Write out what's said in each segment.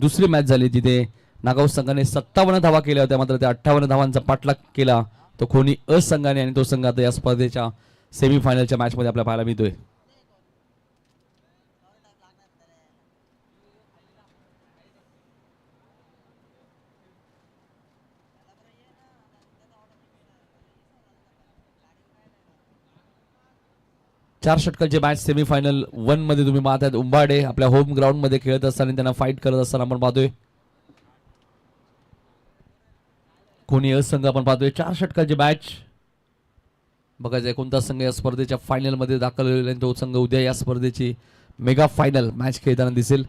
दुसरी मॅच झाली जिथे नागाव संघाने 57 धावा केल्या होत्या, मात्र त्या 58 धावांचा पाठलाग केला तो खोनी अ संघाने, आणि तो संघ आता या स्पर्धेच्या सेमीफायनलच्या मॅच मध्ये आपल्याला पाहायला मिळतोय. चार षटकांची मॅच सेमीफायनल 1 मध्ये तुम्ही पाहतायत. उंबाडे आपल्या होम ग्राउंड मध्ये खेळत असताना त्यांना फाईट करत असताना आपण पाहतोय. कोणी संघ आपण पाहतोय. चार षटकांची मॅच बघायचं कोणता संघ या स्पर्धेच्या फायनल मध्ये दाखल होईल आणि तो संघ उद्या या स्पर्धेची मेगा फायनल मॅच खेळताना दिसेल.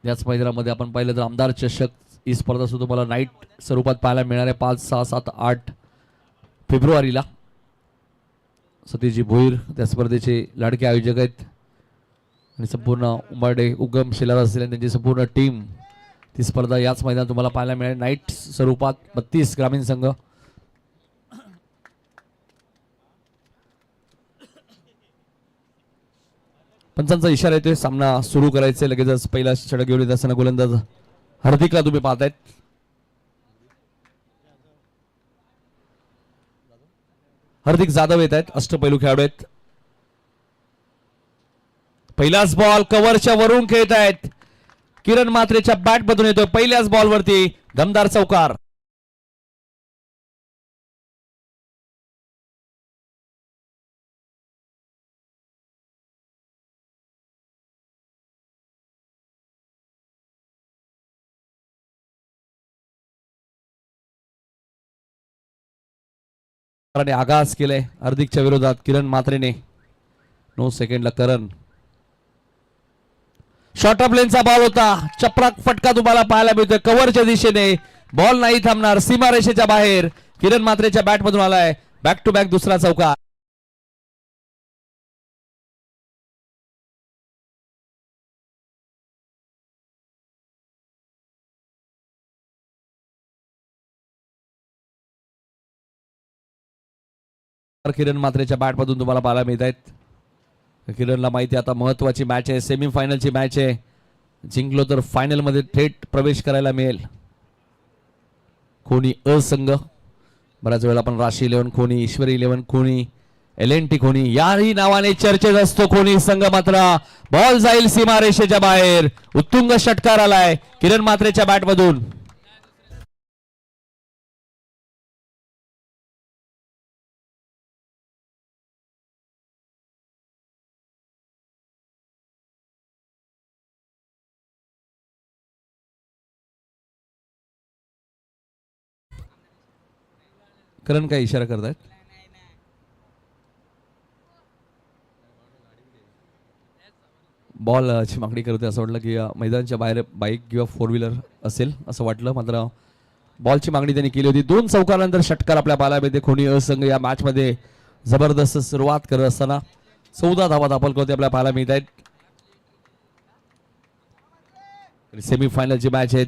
याच मैदानामध्ये आपण पाहिलं तर आमदार चषक ही स्पर्धा सुद्धा तुम्हाला नाईट स्वरूपात पाहायला मिळणार आहे 5, 6, 7, 8 फेब्रुवारीला. सतीशजी भोईर त्या स्पर्धेचे लाडके आयोजक आहेत आणि संपूर्ण उंबाडे उगम शिलार असतील त्यांची संपूर्ण टीम ती स्पर्धा याच मैदानात तुम्हाला पाहायला मिळेल नाईट स्वरूपात. 32 ग्रामीण संघ. पंचांचा इशारा येतोय सामना सुरू करायचा. लगेचच पहिला षटक घेऊन येत असताना गोलंदाज हार्दिकला तुम्ही पाहतायत. हार्दिक जाधव येत आहेत, अष्टपैलू खेळाडू आहेत. पहिलाच बॉल कव्हरच्या वरून खेळत आहेत. किरण मात्रेच्या बॅट मधून येतोय पहिल्याच बॉल वरती दमदार चौकार. आगास केलंय हार्दिकच्या विरोधात किरण मात्रेने. 9 सेकंडला करण. शॉर्ट ऑफ लेनचा बॉल होता. चपराक फटका तुम्हाला पाहायला मिळतोय कव्हरच्या दिशेने. बॉल नाही थांबणार सीमारेषेच्या बाहेर. किरण मात्रेच्या बॅट मधून आलाय बॅक टू बॅक दुसरा चौकार. किरण मात्रेच्या बॅट मधून तुम्हाला पाहायला मिळत आहेत. किरणला माहिती आता महत्वाची मॅच आहे, सेमीफायनलची मॅच आहे. जिंकलो तर फायनल मध्ये थेट प्रवेश करायला मिळेल. खोनी अ संघ बऱ्याच वेळेला आपण राशी 11 खोनी, ईश्वरी 11 खोनी, LNT खोनी याही नावाने चर्चेत असतो खोनी संघ. मात्र बॉल जाईल सीमारेषेच्या बाहेर. उत्तुंग षटकार आलाय किरण मात्रेच्या बॅट मधून. करण काय इशारा करतायत. बॉल ची मागणी करते असं वाटलं की मैदानाच्या बाहेर बाईक किंवा 4 व्हीलर असेल असं वाटलं, मात्र बॉलची मागणी त्यांनी केली होती. 2 चौकारानंतर षटकार आपल्या पाहायला मिळते. खोनी असंघ या मॅच मध्ये जबरदस्त सुरुवात करत असताना 14 धावा दाखल करते आपल्याला पाहायला मिळत आहेत. सेमीफायनलची मॅच आहेत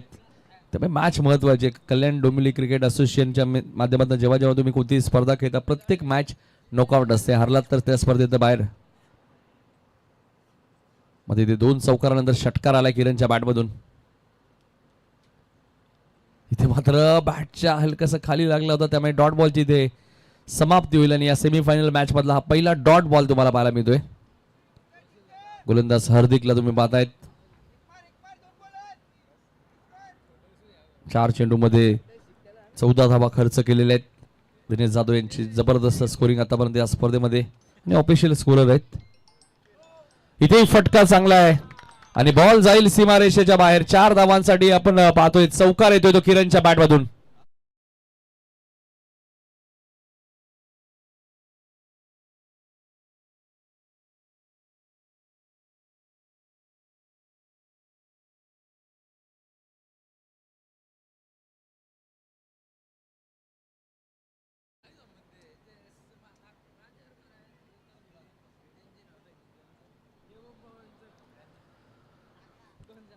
त्यामुळे मॅच महत्वाची. कल्याण डोंबिवली क्रिकेट असोसिएशनच्या माध्यमातून जेव्हा जेव्हा तुम्ही कोणतीही स्पर्धा खेळता प्रत्येक मॅच नॉकआउट असते. हरलात तर त्या स्पर्धेत बाहेर. मध्ये ते 2 चौकारानंतर षटकार आला किरणच्या बॅट मधून. इथे मात्र बॅटच्या हलकस खाली लागला होता त्यामुळे डॉट बॉलची इथे समाप्ती होईल आणि या सेमीफायनल मॅच मधला हा पहिला डॉट बॉल तुम्हाला पाहायला मिळतोय. गोलंदाज हार्दिकला तुम्ही पाहतायत. 4 चेंडूमध्ये 14 धावा खर्च केलेल्या आहेत. दिनेश जाधव यांची जबरदस्त स्कोरिंग आतापर्यंत या स्पर्धेमध्ये आणि ऑफिशियल स्कोरर आहेत. इथे फटका चांगला आहे आणि बॉल जाईल सीमारेषेच्या बाहेर. 4 धावांसाठी आपण पाहतोय चौकार येतोय तो किरणच्या बॅट मधून.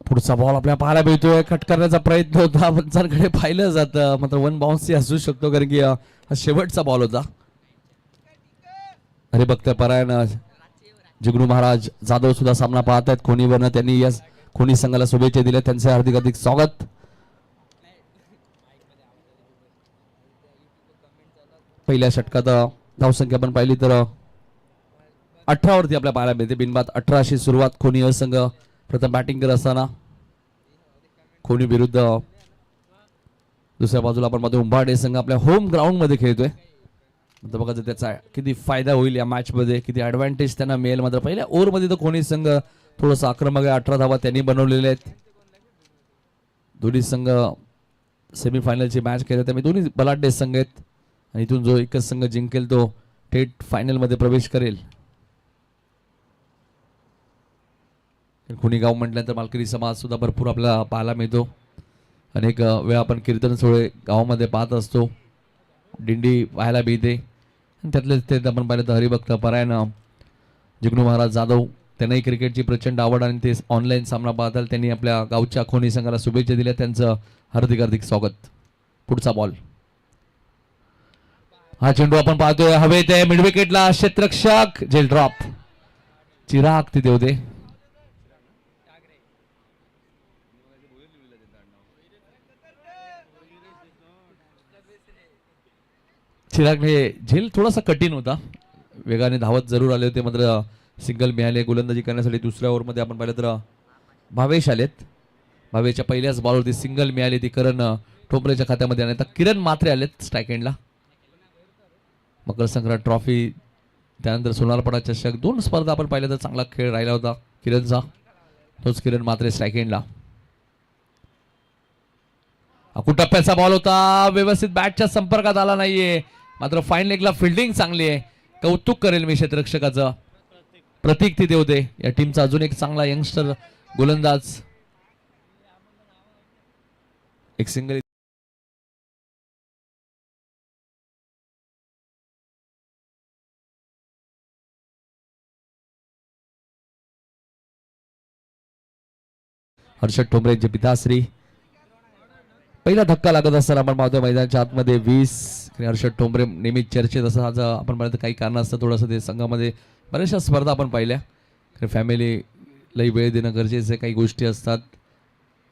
पुढचा बॉल आपल्याला पाहायला मिळतोय. कट करण्याचा प्रयत्न होता पंचांकडे पाहिलं जातं, मात्र 1 बाउन्स असू शकतो कारण की हा शेवटचा बॉल होता. अरे बघताय परायण जिग्नू महाराज जाधव सुद्धा सामना पाहत आहेत खोनीवरनं. त्यांनी या कोणी संघाला शुभेच्छा दिल्या त्यांचे हार्दिक हार्दिक स्वागत. पहिल्या षटकात धावसंख्या आपण पाहिली तर 18 वरती आपल्या पाहायला मिळते. बिनबाद 18 अशी सुरुवात. कोणी अ संघ प्रथम बॅटिंग करत असताना कोणी विरुद्ध दुसऱ्या बाजूला आपण मध्ये उंबाडे संघ आपल्या होम ग्राउंड मध्ये खेळतोय. बघा त्याचा किती फायदा होईल या मॅच मध्ये, किती ऍडव्हान्टेज त्यांना मिळेल. मात्र पहिल्या ओव्हर मध्ये तर कोणी संघ थोडंसं आक्रमक आहे. 18 धावा त्यांनी बनवलेले आहेत. दोन्ही संघ सेमीफायनलची मॅच खेळतात त्यामुळे दोन्ही बलाढ्य संघ आहेत आणि इथून जो एकच संघ जिंकेल तो थेट फायनल मध्ये प्रवेश करेल. खुनी गाव म्हटल्यानंतर मालकरी समाज सुद्धा भरपूर आपल्याला पाहायला मिळतो. अनेक वेळा आपण कीर्तन सोहळे गावामध्ये पाहत असतो, दिंडी पाहायला मिळते. त्यातले ते आपण पाहिलं तर हरिभक्त परायण जिग्नू महाराज जाधव त्यांनाही क्रिकेटची प्रचंड आवड आणि ते ऑनलाईन सामना पाहतात. त्यांनी आपल्या गावच्या खोनी संघाला शुभेच्छा दिल्या. त्यांचं हार्दिक हार्दिक स्वागत. पुढचा बॉल, हा चेंडू आपण पाहतोय हवेत आहे. मिड विकेटला क्षेत्ररक्षक झेल ड्रॉप. चिराग तिथे होते. चिरागने झेल थोडासा कठीण होता, वेगाने धावत जरूर आले होते मात्र सिंगल मिळाले. गोलंदाजी करण्यासाठी दुसऱ्या ओव्हरमध्ये आपण पाहिलं तर भावेश आलेत. भावेशच्या पहिल्याच बॉलवरती सिंगल मिळाली, ती करण ठोंबरेच्या खात्यामध्ये आणि आता किरण मात्रे आलेत स्ट्राईक एंडला. मकर संक्रांत ट्रॉफी त्यानंतर सोनारपडा चषक दोन स्पर्धा आपण पाहिलं तर चांगला खेळ राहिला होता किरणचा. तोच किरण मात्रे स्ट्राईक एंडला. टप्प्याचा बॉल होता, व्यवस्थित बॅटच्या संपर्कात आला नाहीये मात्र फाईन लेगला फिल्डिंग चांगली आहे. कौतुक करेल मी क्षेत्ररक्षकाचं. प्रतीक तिथे होते. या टीमचा अजून एक चांगला यंगस्टर गोलंदाज. एक सिंगल हर्षद ठोंबरेंचे पिताश्री. पहिला धक्का लागत असताना आपण पाहतोय मैदानाच्या आतमध्ये 20. हर्षद ठोंबरे नेहमी चर्चेत असं आज आपण पाहिलं काही कारण असतं थोडंसं ते संघामध्ये बऱ्याचशा स्पर्धा आपण पाहिल्या. फॅमिलीलाही वेळ देणं गरजेचं आहे, काही गोष्टी असतात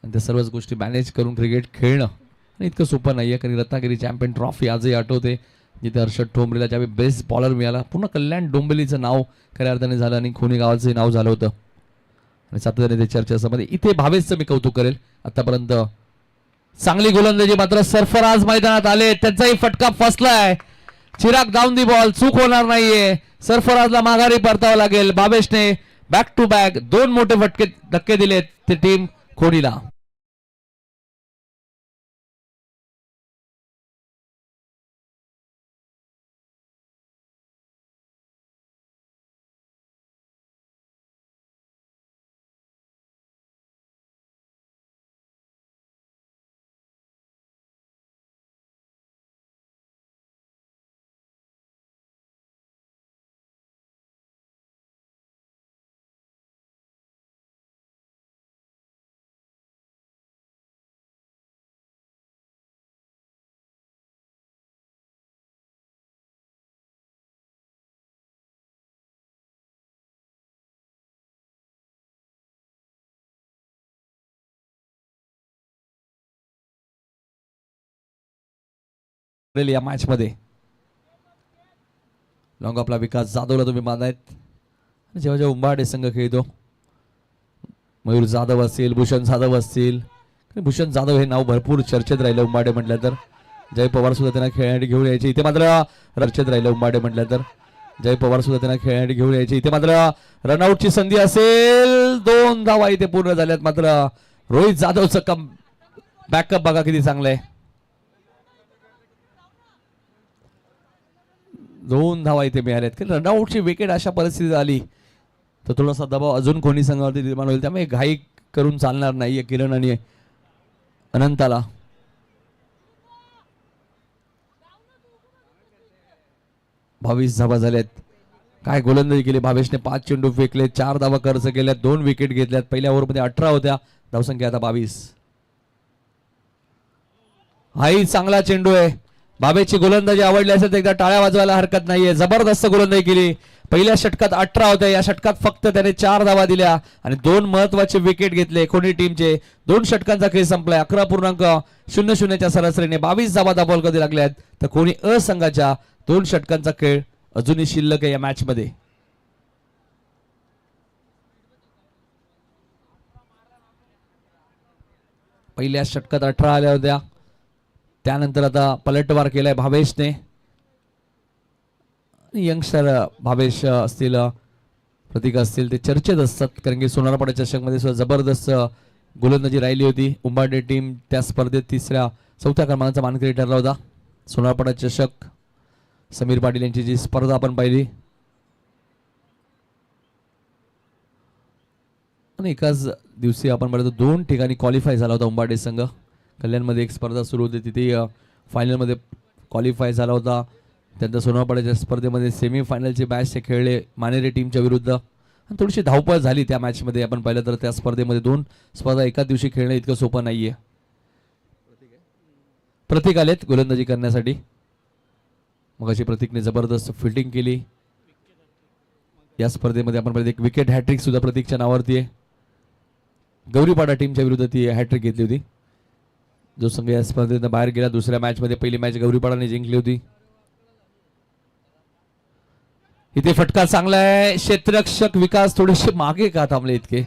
आणि त्या सर्वच गोष्टी मॅनेज करून क्रिकेट खेळणं आणि इतकं सोपं नाही आहे. कारण रत्नागिरी चॅम्पियन ट्रॉफी आजही आठवते जिथे हर्षद ठोंबरेला ज्यावेळी बेस्ट बॉलर मिळाला. पूर्ण कल्याण डोंबिवलीचं नाव खऱ्या अर्थाने झालं आणि खोनी गावाचं नाव झालं होतं आणि सातत्याने ते चर्चेमध्ये. इथे भावेशचं मी कौतुक करेल. आतापर्यंत चांगली गोलंदाजी मात्र सरफराज मैदानात आले, त्यांचाही फटका फसलाय. चिराग डाऊन दी बॉल, चूक होणार नाहीये. सरफराजला माघारी परतावं लागेल. भावेशने बॅक टू बॅक दोन मोठे फटके धक्के दिलेत ते टीम खोडीला. या मॅच मध्ये लॉंग आपला विकास जाधवला तुम्ही मानतायत. जेव्हा जेव्हा उंबाडे संघ खेळतो, मयूर जाधव असतील, भूषण जाधव असतील. भूषण जाधव हे नाव भरपूर चर्चेत राहिलं उंबाडे म्हटलं तर. जय पवार सुद्धा त्यांना खेळण्यासाठी घेऊन यायचे. इथे मात्र चर्चेत राहिलं उंबाडे म्हटलं तर. जय पवार सुद्धा त्यांना खेळण्यासाठी घेऊन यायचे. इथे मात्र रनआउटची संधी असेल. 2 धावा इथे पूर्ण झाल्यात मात्र रोहित जाधवचं कम बॅकअप बघा किती चांगलं आहे. 2 धावा इथे मिळाल्यात. रनआउटची विकेट अशा परिस्थितीत आली तर थोडासा दबाव अजून कोणी संघावरती निर्माण होईल. त्यामुळे घाई करून चालणार नाहीये किरण आणि अनंताला. भावेश धावा झाल्यात. काय गोलंदाजी केली भावेशने. 5 चेंडू फेकले, 4 धावा खर्च केल्यात, 2 विकेट घेतल्यात. पहिल्या ओव्हरमध्ये 18 होत्या, धावसंख्या आता 22. हाही चांगला चेंडू आहे बाबेची गोलंदाजी आवडली असेल तर एकदा टाळ्या वाजवायला हरकत नाहीये. जबरदस्त गोलंदाजी केली. पहिल्या षटकात 18 होत्या, या षटकात फक्त त्याने 4 धावा दिल्या आणि 2 महत्वाचे विकेट घेतले. कोणी टीमचे 2 षटकांचा खेळ संपलाय. 11.00 च्या सरासरीने 22 धावा दाबोलमध्ये लागल्यात. तर कोणी अ संघाच्या 2 षटकांचा खेळ अजूनही शिल्लक आहे या मॅच मध्ये. पहिल्या षटकात 18 आल्या होत्या, त्यानंतर आता पलटवार केलाय भावेशने. यंगस्टर भावेश असतील, प्रतीक असतील, ते चर्चेत असतात कारण की सोनारपाडा चषकमध्ये सुद्धा जबरदस्त गोलंदाजी राहिली होती. उंबाडे टीम त्या स्पर्धेत 4थ्या क्रमांकाचा मानकरी ठरला होता. सोनारपाडा चषक समीर पाटील यांची जी स्पर्धा आपण पाहिली आणि एकाच दिवशी आपण पाहिलं तर 2 ठिकाणी क्वालिफाय झाला होता उंबाडे संघ. कल्याणमध्ये एक स्पर्धा सुरू होती, तिथे फायनलमध्ये क्वालिफाय झाला होता. त्यानंतर सोनारपाड्याच्या स्पर्धेमध्ये सेमीफायनलचे मॅच ते खेळले मानेरे टीमच्या विरुद्ध आणि थोडीशी धावपळ झाली त्या मॅचमध्ये. आपण पाहिलं तर त्या स्पर्धेमध्ये 2 स्पर्धा एकाच दिवशी खेळणं इतकं सोपं नाहीये. प्रतीक आलेत गोलंदाजी करण्यासाठी. मग अशी प्रतीकने जबरदस्त फिल्डिंग केली. या स्पर्धेमध्ये आपण पाहिलं एक विकेट हॅट्रिक सुद्धा प्रतीकच्या नावावरती आहे. गौरीपाडा टीमच्या विरुद्ध ती हॅट्रिक घेतली होती. जो संघ या स्पर्धेतून बाहेर गेला दुसऱ्या मॅच मध्ये, पहिली मॅच गौरीपाडाने जिंकली होती. इथे फटका चांगला आहे. क्षेत्ररक्षक विकास थोडेसे मागे का थांबले इतके.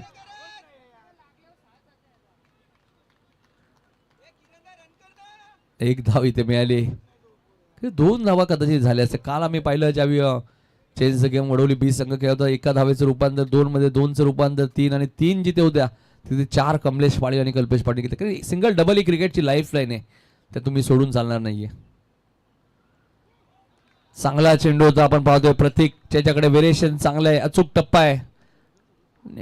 एक धाव इथे मिळाली. 2 धावा कदाचित झाल्या असते. काल आम्ही पाहिलं ज्यावेळी चेंजचं गेम वडवली, 20 संघ खेळत होता. एका धावेचं रूपांतर 2 मध्ये, 2चं रूपांतर 3 आणि 3 जिथे होत्या तिथे 4 कमलेश पाटील आणि कल्पेश पाटील घेतले. सिंगल डबल ही क्रिकेटची लाईफ लाईन आहे, त्या तुम्ही सोडून चालणार नाहीये. चांगला चेंडू होता. आपण पाहतोय प्रतीक त्याच्याकडे व्हेरिएशन चांगलं आहे, अचूक टप्पा आहे.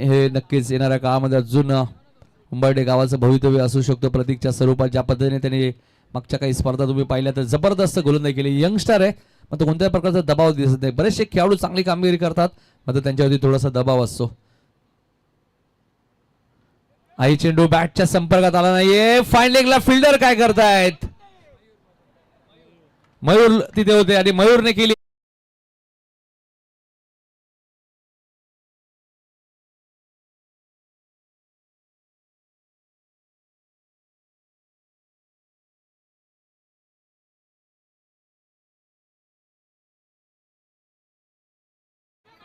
हे नक्कीच येणाऱ्या काळामध्ये अजून उंबर्डे गावाचं भवितव्य असू शकतो प्रतीकच्या स्वरूपात. ज्या पद्धतीने त्यांनी मागच्या काही स्पर्धा तुम्ही पाहिल्या तर जबरदस्त गोलंदाजी केली. यंगस्टर आहे, मात्र कोणत्याही प्रकारचा दबाव दिसत नाही. बरेचसे खेळाडू चांगली कामगिरी करतात, मात्र त्यांच्यावरती थोडासा दबाव असतो. आई चेंडू बॅटच्या संपर्कात आला नाहीये. फाईन लेगला फिल्डर काय करतायत. मयूर तिथे होते आणि मयूरने केली.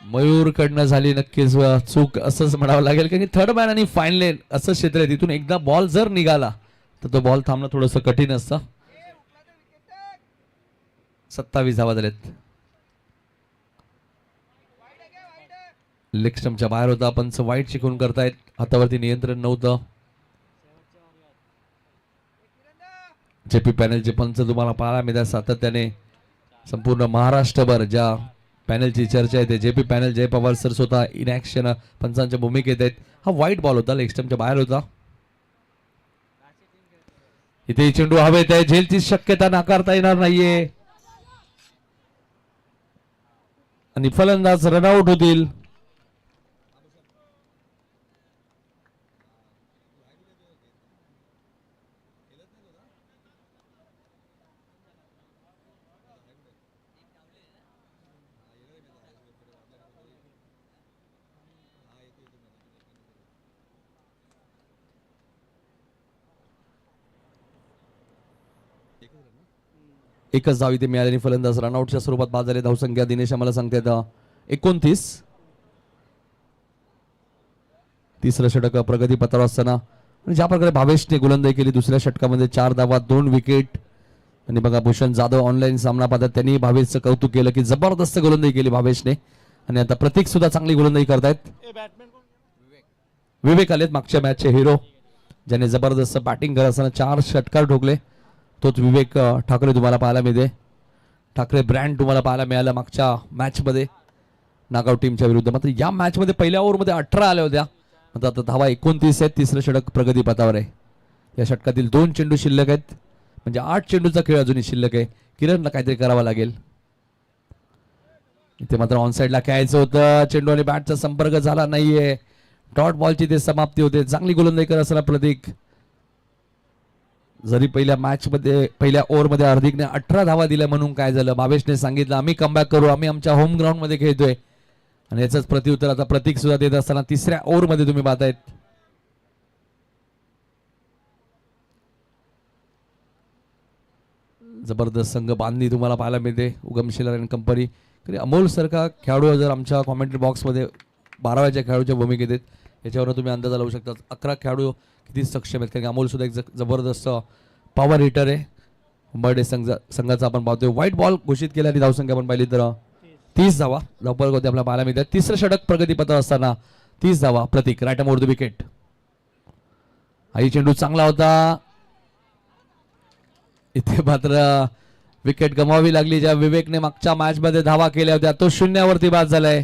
मयूर कडनं झाली नक्कीच चूक असंच म्हणावं लागेल, कारण थर्ड मॅन आणि फाईन लेन असं क्षेत्र आहे. तिथून एकदा बॉल जर निघाला तर तो बॉल थांबणं थोडंसं कठीण असतं. 27 धावा झालेत. लेग स्टंपच्या बाहेर होता. पंच वाईट शिकून करतायत. हातावरती नियंत्रण नव्हतं. जेपी पॅनलचे पंच तुम्हाला पाहायला मिळतात सातत्याने. संपूर्ण महाराष्ट्रभर ज्या पॅनलची चर्चा आहे ते जेपी पॅनल. जय पवार सर स्वतः इन ऍक्शन पंचांच्या भूमिकेत आहेत. हा वाईट बॉल होता, लेग स्टंपच्या बाहेर होता. इथे चेंडू हवेत आहे. झेलची शक्यता नाकारता येणार नाहीये आणि फलंदाज रनआउट होतील. एकच धाव इथे मिळाली. फलंदाज रनआउटच्या स्वरूपात बाद झाले. धावसंख्या दिनेश आम्हाला सांगतात 29. तिसरं षटक प्रगती पथावर असताना आणि ज्या प्रकारे भावेशने गोलंदाजी केली दुसऱ्या षटकामध्ये 4 धावा 2 विकेट. आणि बघा भूषण जाधव ऑनलाईन सामना पाहतात, त्यांनी भावेशचं कौतुक केलं की जबरदस्त गोलंदाजी केली भावेशने. आणि आता प्रतीक सुद्धा चांगली गोलंदाजी करतायत. विवेक आलेत मागच्या मॅचचे हिरो, ज्याने जबरदस्त बॅटिंग करत असताना 4 षटकार ठोकले. तोच विवेक ठाकरे तुम्हाला पाहायला मिळते. ठाकरे ब्रँड तुम्हाला पाहायला मिळाला मागच्या मॅच मध्ये नागआउट टीमच्या विरुद्ध. मात्र या मॅच मध्ये पहिल्या ओव्हरमध्ये 18 आल्या होत्या. मात्र आता धावा 29 आहेत. तिसरं षटक प्रगती पथावर आहे. या षटकातील 2 चेंडू शिल्लक आहेत, म्हणजे 8 चेंडूचा खेळ अजूनही शिल्लक आहे. किरणला काहीतरी करावं लागेल. इथे मात्र ऑन साइडला खेळायचं होतं. चेंडू आणि बॅटचा संपर्क झाला नाहीये. डॉट बॉलची ते समाप्ती होते. चांगली गोलंदाजी करत असताना प्रतीक जरी पहिल्या मॅच मध्ये पहिल्या ओव्हरमध्ये हार्दिकने 18 धावा दिल्या म्हणून काय झालं, भावेशने सांगितलं आम्ही कमबॅक करू, आम्ही आमच्या होम ग्राउंड मध्ये खेळतोय. आणि याचंच प्रत्युत्तर आता प्रतीक सुद्धा देत असताना तिसऱ्या ओव्हरमध्ये तुम्ही पाहतायत. जबरदस्त संघ बांधणी तुम्हाला पाहायला मिळते उगमशिला अँड कंपनी. अमोल सारखा खेळाडू जर आमच्या कॉमेंट्री बॉक्समध्ये 12व्या खेळाडूच्या भूमिकेत आहेत, याच्यावर तुम्ही अंदाजा लावू शकता 11 खेळाडू किती सक्षम आहेत. कारण अमोल सुद्धा एक जबरदस्त पॉवर हिटर आहे. उंबरडे संघाचा आपण पाहतोय. व्हाईट बॉल घोषित केला आणि धावसंख्या आपण पाहिली तर 30 धावा धावपळ होते आपल्याला पाहायला मिळतात. तिसरं षटक प्रगतीपथावर असताना 30 धावा. प्रतीक राईट मोर द विकेट. आई चेंडू चांगला होता, इथे मात्र विकेट गमावावी लागली. ज्या विवेकने मागच्या मॅच मध्ये धावा केल्या होत्या तो शून्यावरती बाद झालाय.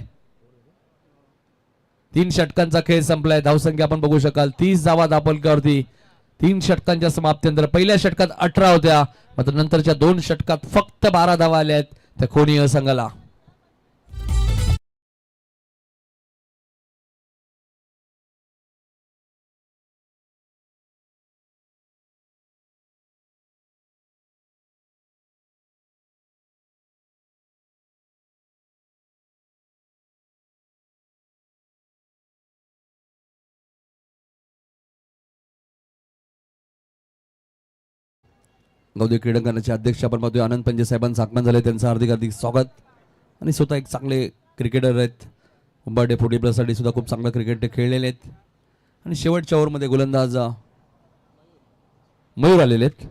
3 षटकांचा खेळ संपलाय. धावसंख्या आपण बघू शकाल 30 धावा धावपलकावरती 3 षटकांच्या समाप्तीनंतर. पहिल्या षटकात 18 होत्या, मात्र नंतरच्या 2 षटकात फक्त 12 धावा आल्या आहेत त्या कोणी संघाला. गौदी क्रीडांगणाचे अध्यक्ष आपण पाहतोय आनंद पंजे साहेबांचं आगमन झाले, त्यांचं हार्दिक हार्दिक स्वागत. आणि स्वतः एक चांगले क्रिकेटर आहेत. उंबरडे 40+ साठी सुद्धा खूप चांगलं क्रिकेट खेळलेले आहेत. आणि शेवटच्या ओव्हरमध्ये गोलंदाज मयूर आलेले आहेत.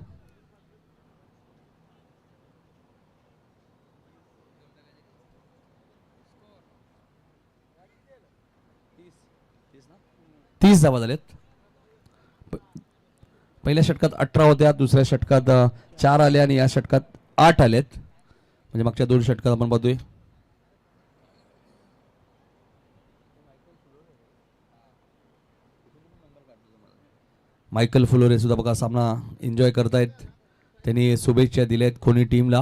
तीस धावा झालेत. पहिल्या षटकात 18 होत्या, दुसऱ्या षटकात 4 आल्या आणि या षटकात 8 आलेत. म्हणजे मागच्या 2 षटकात आपण पाहतोय मायकल फुलोरे सुद्धा बघा सामना एन्जॉय करतायत. त्यांनी शुभेच्छा दिल्यात कोणी टीमला.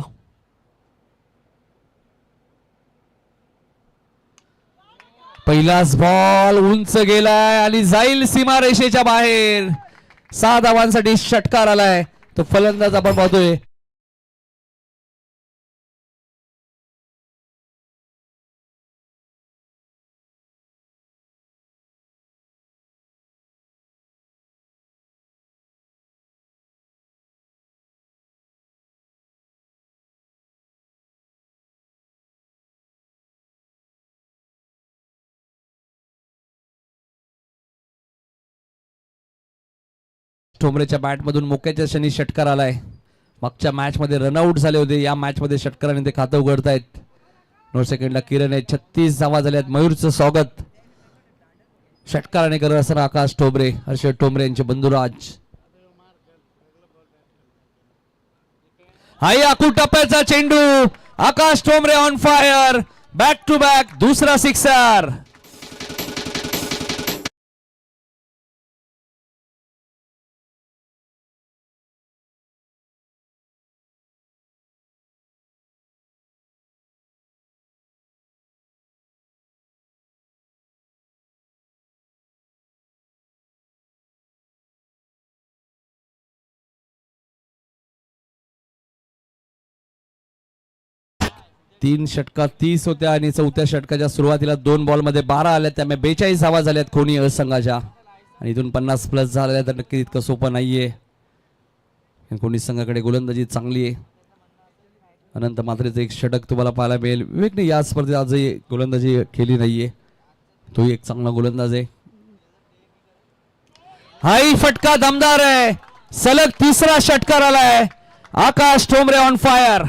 पहिलाच बॉल उंच गेलाय आणि जाईल सीमा रेषेच्या बाहेर. 6 धावांसाठी षटकार आलाय. तो फलंदाज आपण पाहतोय ठोंबरेच्या बॅट मधून मोक्याच्या क्षणी षटकार आलाय. मागच्या मॅच मध्ये रनआउट झाले होते, या मॅच मध्ये षटकाराने ते खातं उघडतायत. 9 सेकंडला किरण आहे. 36 धावा झाल्यात. मयूरचं स्वागत षटकाराने करत असताना आकाश ठोंबरे, हर्षद ठोंबरे यांचे बंधुराज. हाई आखू टप्प्याचा चेंडू. Akash Thombre on fire. Back to back दुसरा सिक्सर. तीन षटकात 30 होत्या आणि चौथ्या षटकाच्या सुरुवातीला 2 बॉलमध्ये 12 आल्या, त्यामुळे 42 धावा झाल्यात कोणी संघाच्या. आणि इथून 50+ झाल्या तर नक्की इतकं सोपं नाहीये. कोणी संघाकडे गोलंदाजी चांगली आहे. अनंत मात्रेचं एक षटक तुम्हाला पाहायला मिळेल. विवेकने या स्पर्धेत आजही गोलंदाजी केली नाहीये, तोही एक चांगला गोलंदाज आहे. हाही फटका दमदार आहे. सलग तिसरा षटकार आलाय. Akash Thombre on fire.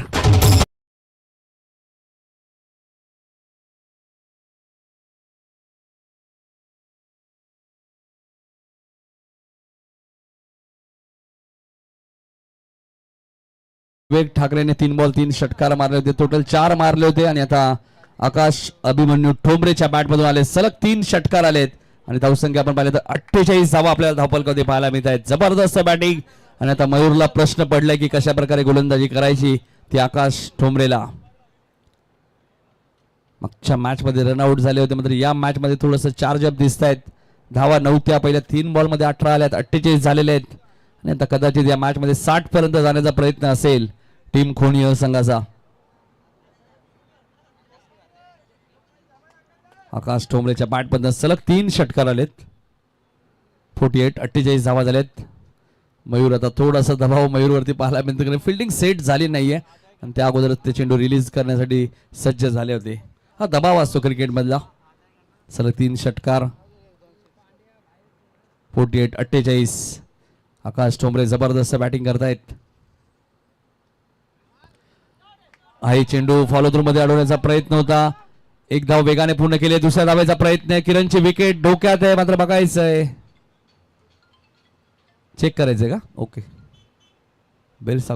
विवेक ठाकरेने 3 बॉल 3 षटकार मारले होते, टोटल 4 मारले होते. आणि आता आकाश अभिमन्यू ठोंबरेच्या बॅट मधून आले, सलग 3 षटकार आलेत. आणि धावसंख्या आपण पाहिलं तर 48 धावा आपल्याला धावपलकामध्ये पाहायला मिळत आहेत. जबरदस्त बॅटिंग. आणि आता मयूरला प्रश्न पडलाय की कशा प्रकारे गोलंदाजी करायची ती आकाश ठोंबरेला. मागच्या मॅच मध्ये रनआउट झाले होते, मात्र या मॅच मध्ये थोडंसं चार्ज अप दिसत आहेत. धावा नव्हत्या. पहिल्या 3 बॉल मध्ये 18 आल्यात, 48 झालेले आहेत. आणि आता कदाचित या मॅच मध्ये 60 पर्यंत जाण्याचा प्रयत्न असेल टीम खोणी संघाचा. आकाश ठोंबरेच्या बॅटमधून सलग 3 षटकार आलेत. 48 धावा झालेत. मयूर आता थोडासा दबाव मयूरवरती पाहायला मिळतो. फिल्डिंग सेट झाली नाहीये आणि त्या अगोदरच ते चेंडू रिलीज करण्यासाठी सज्ज झाले होते. हा दबाव असतो क्रिकेट मधला. सलग 3 षटकार. 48-48. आकाश ठोंबरे जबरदस्त बॅटिंग करतायत. हाही चेंडू फॉलो थ्रू मध्ये अडवण्याचा प्रयत्न होता. एक धाव वेगाने पूर्ण केले. दुसऱ्या धावेचा प्रयत्न. किरणची विकेट डोक्यात आहे मात्र बघायचंय. चेक करायचंय का? ओके. बेल्स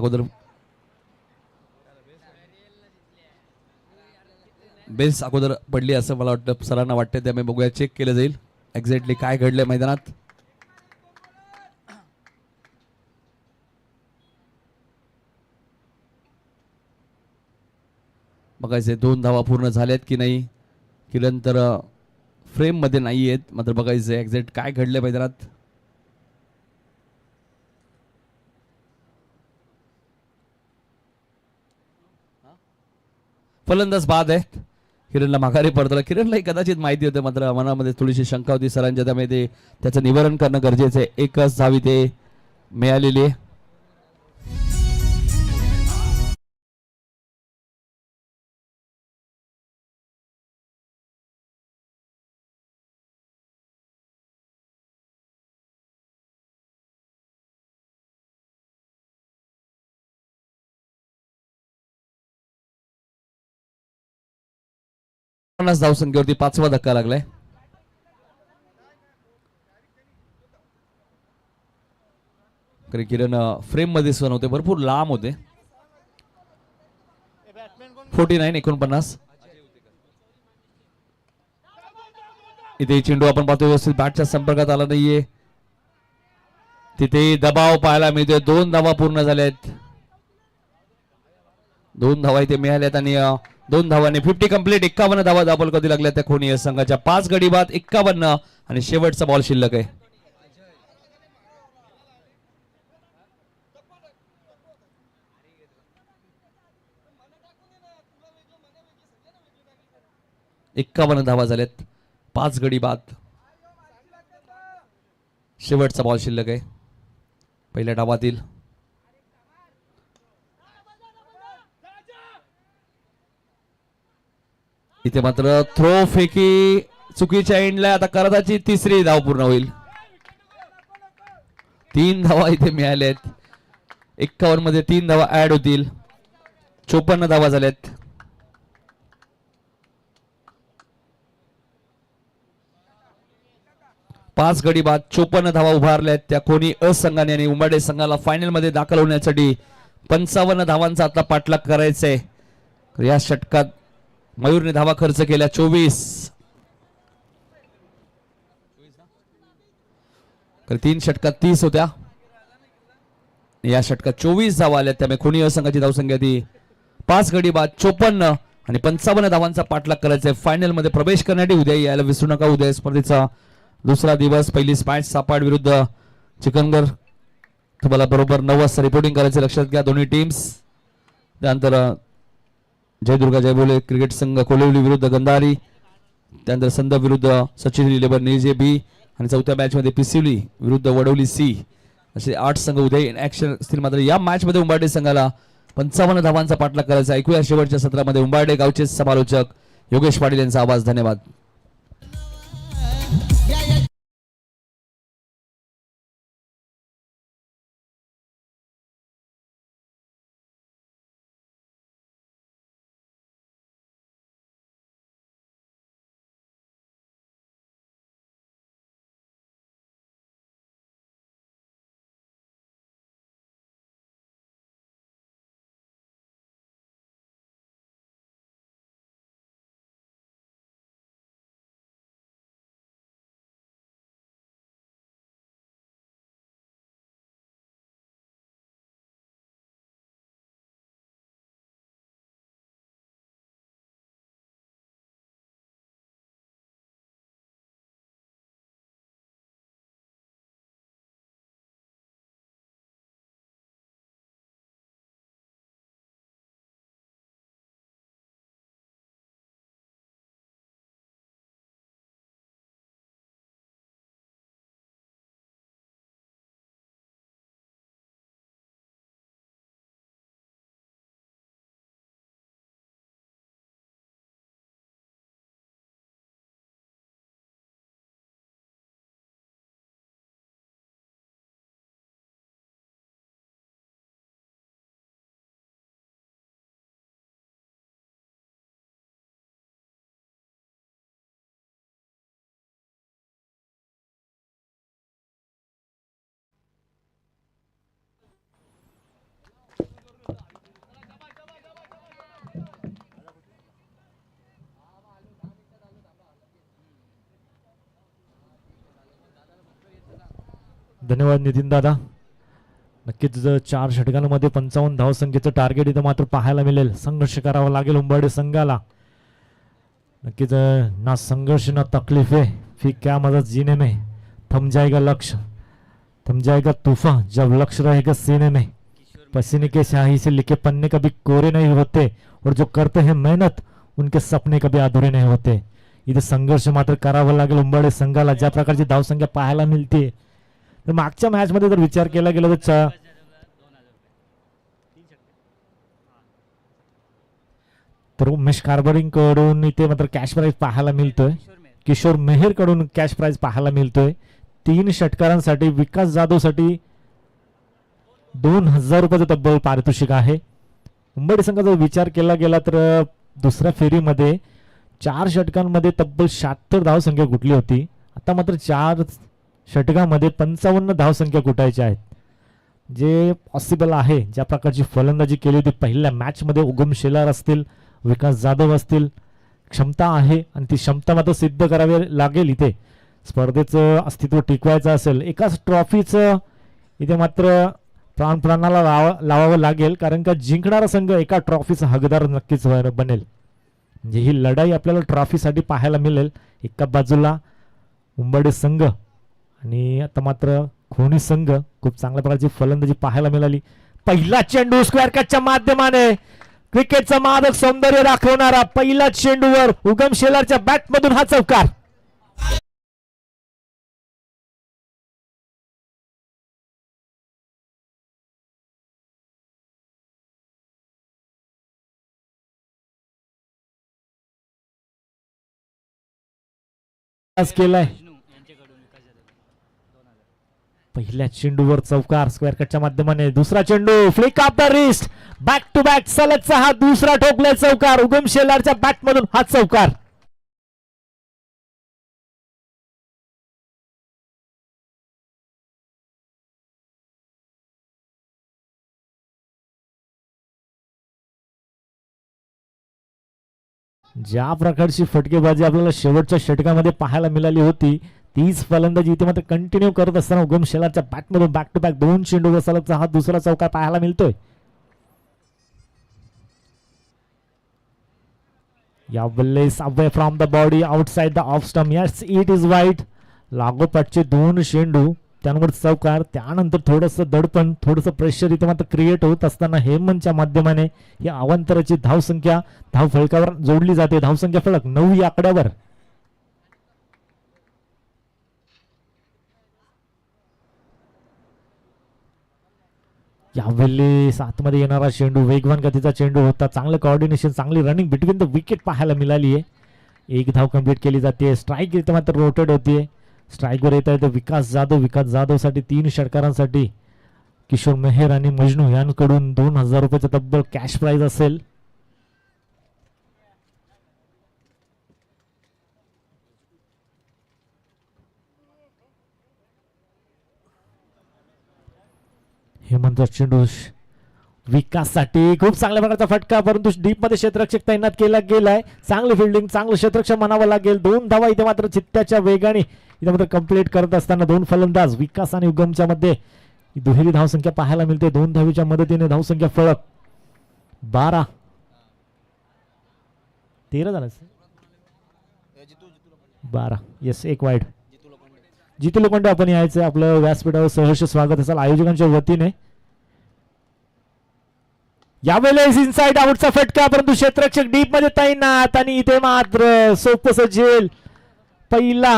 अगोदर पडली असं मला वाटतं, सरांना वाटतं. त्यामुळे बघूया, चेक केलं जाईल एक्झॅक्टली काय घडलंय मैदानात. बघायचंय 2 धावा पूर्ण झाल्यात की नाही. किरण तर फ्रेम मध्ये नाही आहेत मात्र बघायचंय एक्झॅक्ट काय घडलंय मैदानात. फलंदाज बाद आहे. किरणला माघारी पडतो. किरणलाही कदाचित माहिती होतं मात्र मनामध्ये थोडीशी शंका होती सरांच्या, त्यामुळे ते त्याचं निवारण करणं गरजेचं आहे. एकच धाव ते मिळालेली आहे. धाव संख्येवरती 5वा धक्का लागलाय. किरण फ्रेम मध्ये सण होते, भरपूर लांब होते. 49-49. इथे चेंडू आपण पाहतो व्यवस्थित बॅटच्या संपर्कात आला नाहीये. तिथे दबाव पाहायला मिळतोय. 2 धावा पूर्ण झाल्यात. 2 धावा इथे मिळाल्यात आणि 2 धावांनी 50 कंप्लीट. 51 धावा दाबल कधी लागल्या त्या खोणी संघाच्या. 5 गडी बाद 51 आणि शेवटचा बॉल शिल्लक आहे. धावा झाल्यात. 5 गडी बाद. शेवटचा बॉल शिल्लक आहे पहिल्या डावातील. इथे मात्र थ्रो फेकी चुकीच्या एंडला. आता करताची 3री धाव पूर्ण होईल. 3 धावा इथे मिळाल्यात. 51 मध्ये 3 धावा ऍड होतील. 54 धावा झाल्यात. पाच गडी बाद 54 धावा उभारल्यात त्या कोणी असंघाने आणि उंबाडे संघाला फायनल मध्ये दाखल होण्यासाठी 55 धावांचा आता पाठलाग करायचंय. या षटकात मयूरने धावा खर्च केल्या 24. 3 षटकात 30 होत्या. या षटकात 24 धावा आल्या. त्यामुळे कोणी असंघाची धावसंख्या ती 5 गडी बाद 54 आणि 55 धावांचा पाठलाग करायचा फायनल मध्ये प्रवेश करण्यासाठी. उद्या यायला विसरू नका. उद्या स्पर्धेचा दुसरा दिवस. पहिली मॅच सापाड विरुद्ध चिकनगर. तुम्हाला बरोबर 9 वाजता रिपोर्टिंग करायचं, लक्षात घ्या दोन्ही टीम्स. त्यानंतर जयदुर्गा जयबोले क्रिकेट संघ कोलिवली विरुद्ध गंधारी. त्यानंतर संद विरुद्ध सचिन लेबर निजे बी. आणि चौथ्या मॅच मध्ये पिसिवली विरुद्ध वडवली सी. असे 8 संघ उद्या इन ऍक्शन असतील. मात्र या मॅच मध्ये उंबाडे संघाला 55 धावांचा पाठलाग करायचा. ऐकूया शेवटच्या सत्रामध्ये उंबाडे गावचे समालोचक योगेश पाटील यांचा आवाज. धन्यवाद. धन्यवाद नितीन दादा. नक्कीच 4 षटकांमध्ये 55 धावसंख्येचं टार्गेट इथं मात्र पाहायला मिळेल. संघर्ष करावा लागेल उंबरडे संघाला. नक्कीच ना संघर्ष ना तकलीफ है, फिर क्या मदद जीने में. थम जाएगा लक्ष्य, थम जाएगा तूफान जब लक्ष्य रहेगा सीने में. पसीने के स्याही से लिखे पन्ने कभी कोरे नहीं होते और जो करते हैं मेहनत उनके सपने कभी अधूरे नहीं होते. इथे संघर्ष मात्र करावा लागेल उंबरडे संघाला. ज्या प्रकारची धावसंख्या पाहायला मिळते, तर मागच्या मॅच मध्ये जर विचार केला गेला तर उमेश कारभारी कडून इथे मात्र कॅश प्राइज पाहायला मिळतोय. किशोर मेहर कडून कॅश प्राइज पाहायला मिळतोय. 3 षटकारांसाठी विकास जाधव साठी 2000 रुपयाचं तब्बल पारितोषिक आहे. उंबरडे संघाचा विचार केला गेला तर दुसऱ्या फेरीमध्ये 4 षटकांमध्ये तब्बल 76 धावसंख्या कुठली होती. आता मात्र 4 षटकांमध्ये 55 धावसंख्या कुठायच्या आहेत, जे पॉसिबल आहे. ज्या प्रकारची फलंदाजी केली होती पहिल्या मॅच मध्ये, उगम शेलार असतील, विकास जाधव असतील, क्षमता आहे आणि ती क्षमता मात्र सिद्ध करावी लागेल. इथे स्पर्धेचं अस्तित्व टिकवायचं असेल, एकाच ट्रॉफीचं इथे मात्र प्राणाला लावावं लागेल, कारण का जिंकणारा संघ एका ट्रॉफीचा हकदार नक्कीच बनेल. म्हणजे ही लढाई आपल्याला ट्रॉफीसाठी पाहायला मिळेल. एका बाजूला उंबरडे संघ आणि आता मात्र खोनी संघ. खूप चांगल्या प्रकारची फलंदाजी पाहायला मिळाली. पहिला चेंडू स्क्वेअर कटच्या माध्यमाने क्रिकेटचं मादक सौंदर्य दाखवणारा पहिला चेंडूवर उगम शेलारच्या बॅटमधून हा चौकार. केलाय पहिल्या चेंडूवर चौकार स्क्वेअर कटच्या माध्यमाने. दुसरा चेंडू flick off the wrist, back to back सलगचा हा दुसरा ठोकले चौकार. उगम शेलारच्या बॅटमधून हा चौकार. ज्या प्रकारची फटकेबाजी आपल्याला शेवटच्या षटकामध्ये पाहायला मिळाली होती, तीच फलंदाजी इथे मात्र कंटिन्यू करत असताना उगम शेलारच्या बॅटमधून बॅक टू बॅक 2 चेंडूवर सलगचा हा दुसरा चौकार पाहायला मिळतोय. या balls away from the body outside the off stump. Yes, it is wide. लागोपाठचे 2 चेंडू, त्यानंतर चौकार, त्यानंतर थोडंसं दडपण, थोडंसं प्रेशर इथे मात्र क्रिएट होत असताना हेमंतच्या माध्यमाने ही अवांतराची धावसंख्या धाव फलकावर जोडली जाते. धावसंख्या फलक 9 या आकड्यावर. यावेळी 7 मध्ये येणारा चेंडू वेगवान गतीचा चेंडू होता. चांगलं कॉर्डिनेशन, चांगली रनिंग बिटवीन द विकेट पाहायला मिळाली आहे. 1 धाव कंप्लीट केली जाते. स्ट्राईक इथे मात्र रोटेट होतीये. स्ट्राईकवर येत आहे विकास जाधव. विकास जाधव साठी 3 षटकारांसाठी किशोर मेहर आणि मजनू यांकडून 2000 रुपयाचं तब्बल कॅश प्राइज असेल. हेमंत चेंडू विकाससाठी खूप चांगल्या प्रकारचा फटका, परंतु डीप मध्ये क्षेत्ररक्षक तैनात केला गेलाय. चांगली फिल्डिंग, चांगलं क्षेत्ररक्षक म्हणावं लागेल. 2 धावा इथे मात्र चित्त्याच्या वेगाने इथे मात्र कंप्लीट करत असताना 2 फलंदाज विकास आणि उगमच्या मध्ये दुहेरी धावसंख्या पाहायला मिळते. 2 धावीच्या मदतीने धावसंख्या फलक 12 13 झालं 12. Yes, 1 wide. जितू लोखंडे आपण यायचं आपलं व्यासपीठावर सहर्ष स्वागत असेल आयोजकांच्या वतीने. यावेळेस इनसाइड आउटचा फटका, परंतु क्षेत्ररक्षक डीप मध्ये तैनात आणि इथे मात्र सोपं झेल. पहिला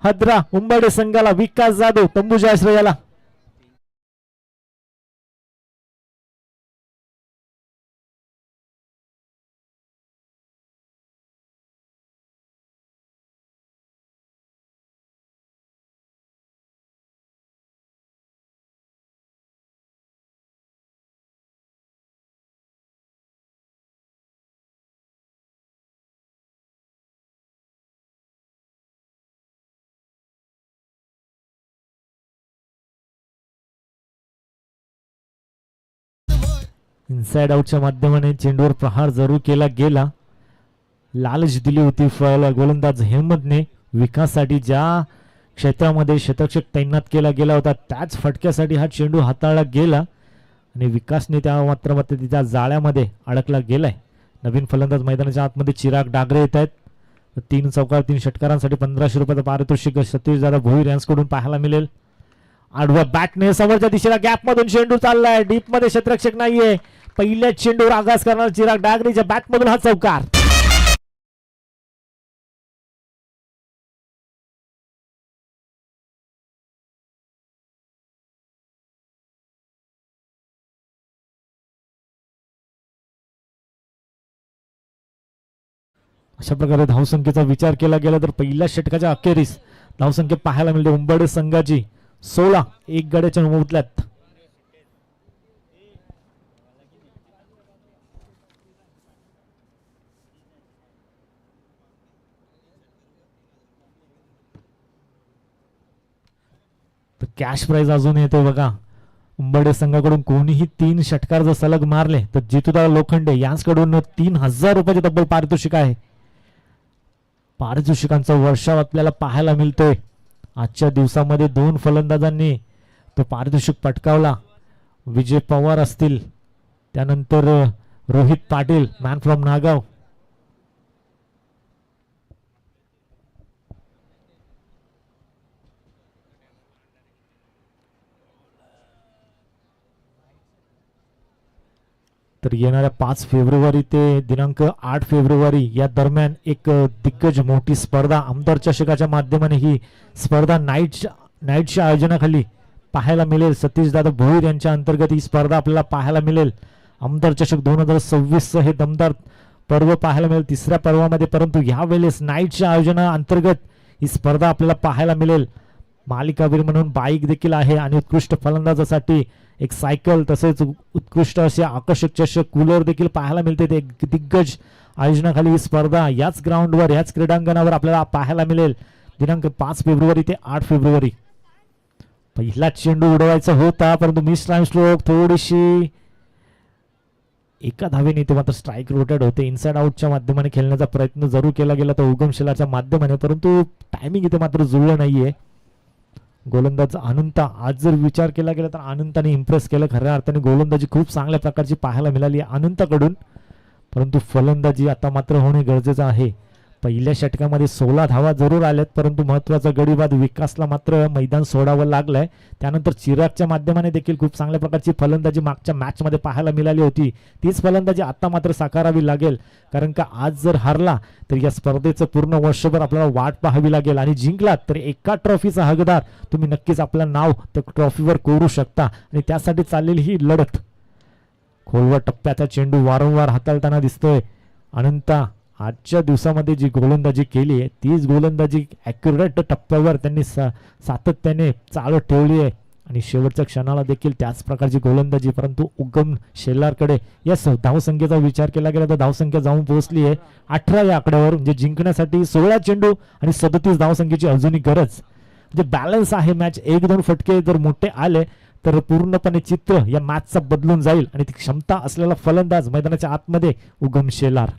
हदरा उंबरडे संघाला. विकास जाधव तंबूच्या आश्रयाला. इनसाइड आउटच्या माध्यमाने चेंडूवर प्रहार जरूर केला गेला. लालच दिली होती गोलंदाज हेमंतने विकाससाठी. ज्या क्षेत्रामध्ये क्षेत्ररक्षक तैनात केला गेला होता, त्याच फटक्यासाठी हा चेंडू हाताळला गेला आणि विकासने त्या मात्र तिच्या जाळ्यामध्ये अडकला गेलाय. नवीन फलंदाज मैदानाच्या आतमध्ये चिराग डागरे येत आहेत. 3 चौकार 3 षटकारांसाठी 1500 रुपयाचं पारितोषिक सतीश दादा भोईर यांच्याकडून पाहायला मिळेल. आडव्या बॅटने समोरच्या दिशेला गॅप मधून चेंडू चाललाय, डीप मध्ये क्षेत्ररक्षक नाहीये. पहिल्या चेंडूवर आघात करणार चिराग डागरेच्या बॅट मधून हा चौकार. अशा प्रकारे धावसंख्येचा विचार केला गेला तर पहिल्या षटकाच्या अखेरीस धावसंख्या पाहायला मिळते उंबरडे संघाची 16, 1 गड्याच्या मोबदल्यात. तर कॅश प्राइज अजून येते बघा. उंबरडे संघाकडून कोणीही 3 षटकार जर सलग मारले तर जितूदादा लोखंडे यांच्याकडून 3000 रुपयाचे तब्बल पारितोषिक आहे. पारितोषिकांचा वर्षाव आपल्याला पाहायला मिळतोय. आजच्या दिवसामध्ये 2 फलंदाजांनी तो पारितोषिक पटकावला. विजय पवार असतील, त्यानंतर रोहित पाटील मॅन फ्रॉम नागाव. तर येणाऱ्या 5 फेब्रुवारी ते दिनांक 8 फेब्रुवारी या दरम्यान एक दिग्गज मोठी स्पर्धा आमदार चषकाच्या माध्यमाने ही स्पर्धा नाईटच्या आयोजनाखाली पाहायला मिळेल. सतीश दादा भोईर यांच्या अंतर्गत ही स्पर्धा आपल्याला पाहायला मिळेल. आमदार चषक 2026 हे दमदार पर्व पाहायला मिळेल 3ऱ्या पर्वामध्ये, परंतु यावेळेस नाईटच्या आयोजना अंतर्गत ही स्पर्धा आपल्याला पाहायला मिळेल. मालिकावीर म्हणून बाईक देखील आहे आणि उत्कृष्ट फलंदाजासाठी एक सायकल तसेच उत्कृष्ट असे आकर्षक चषक कूलर देखील पाहायला मिळते. ते दिग्गज आयोजनाखाली ही स्पर्धा याच ग्राउंडवर याच क्रीडांगणावर आपल्याला पाहायला मिळेल दिनांक 5 फेब्रुवारी ते 8 फेब्रुवारी. पहिला चेंडू उडवायचा होता परंतु मिस टाइम स्ट्रोक, थोडीशी एका धावेने ते मात्र स्ट्राईक रोटेड होते. इनसाइड आउटच्या माध्यमाने खेळण्याचा प्रयत्न जरूर केला गेला तर उगम शिलाच्या माध्यमाने, परंतु टायमिंग इथे मात्र जुळलं नाहीये. गोलंदाज अनंता, आज जर विचार केला गेला तर अनंताने इम्प्रेस केलं. खऱ्या अर्थाने गोलंदाजी खूप चांगल्या प्रकारची पाहायला मिळाली अनंताकडून, परंतु फलंदाजी आता मात्र होणे गरजेचं आहे. पहिल्या षटकामध्ये 16 धावा जरूर आल्यात, परंतु महत्वाचा गडीबाद विकासला मात्र मैदान सोडावं लागलंय. त्यानंतर चिरागच्या माध्यमाने देखील खूप चांगल्या प्रकारची फलंदाजी मागच्या मॅच मध्ये पाहायला मिळाली होती. तीच फलंदाजी आता मात्र साकारावी लागेल, कारण का आज जर हारला तर या स्पर्धेचं पूर्ण वर्षभर आपल्याला वाट पाहावी लागेल आणि जिंकलात तर एका ट्रॉफीचा हकदार तुम्ही नक्कीच आपलं नाव त्या ट्रॉफीवर कोरू शकता आणि त्यासाठी चाललेली ही लढत. खोलवर टप्प्याचा चेंडू वारंवार हाताळताना दिसतोय. अनंता आजच्या दिवसामध्ये जी गोलंदाजी केली आहे तीच गोलंदाजी ॲक्युरेट टप्प्यावर त्यांनी सातत्याने चालत ठेवली आहे आणि शेवटच्या क्षणाला देखील त्याच प्रकारची गोलंदाजी. परंतु उगम शेलारकडे या धावसंख्येचा विचार केला गेला तर धावसंख्या जाऊन पोहोचली आहे 18 या आकड्यावर. म्हणजे जिंकण्यासाठी 16 चेंडू आणि 37 धावसंख्येची अजूनही गरज. म्हणजे बॅलन्स आहे मॅच. 1-2 फटके जर मोठे आले तर पूर्णपणे चित्र या मॅचचा बदलून जाईल आणि ती क्षमता असलेला फलंदाज मैदानाच्या आतमध्ये उगम शेलार.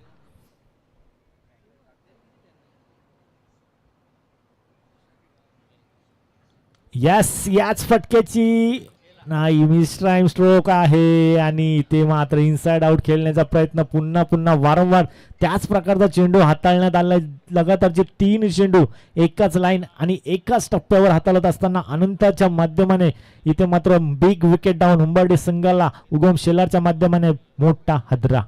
याच फटक्याची नाही, मिस टाइम स्ट्रोक आहे आणि ते मात्र इनसाइड आउट खेळण्याचा प्रयत्न पुन्हा वारंवार त्याच प्रकारचा चेंडू हाताळण्यात आलाय. लगातारचे 3 चेंडू एकाच लाईन आणि एकाच टप्प्यावर हाताळत असताना अनंताच्या माध्यमाने इथे मात्र बिग विकेट डाऊन. उंबरडे संघाला उगम शेलारच्या माध्यमाने मोठा हादरा.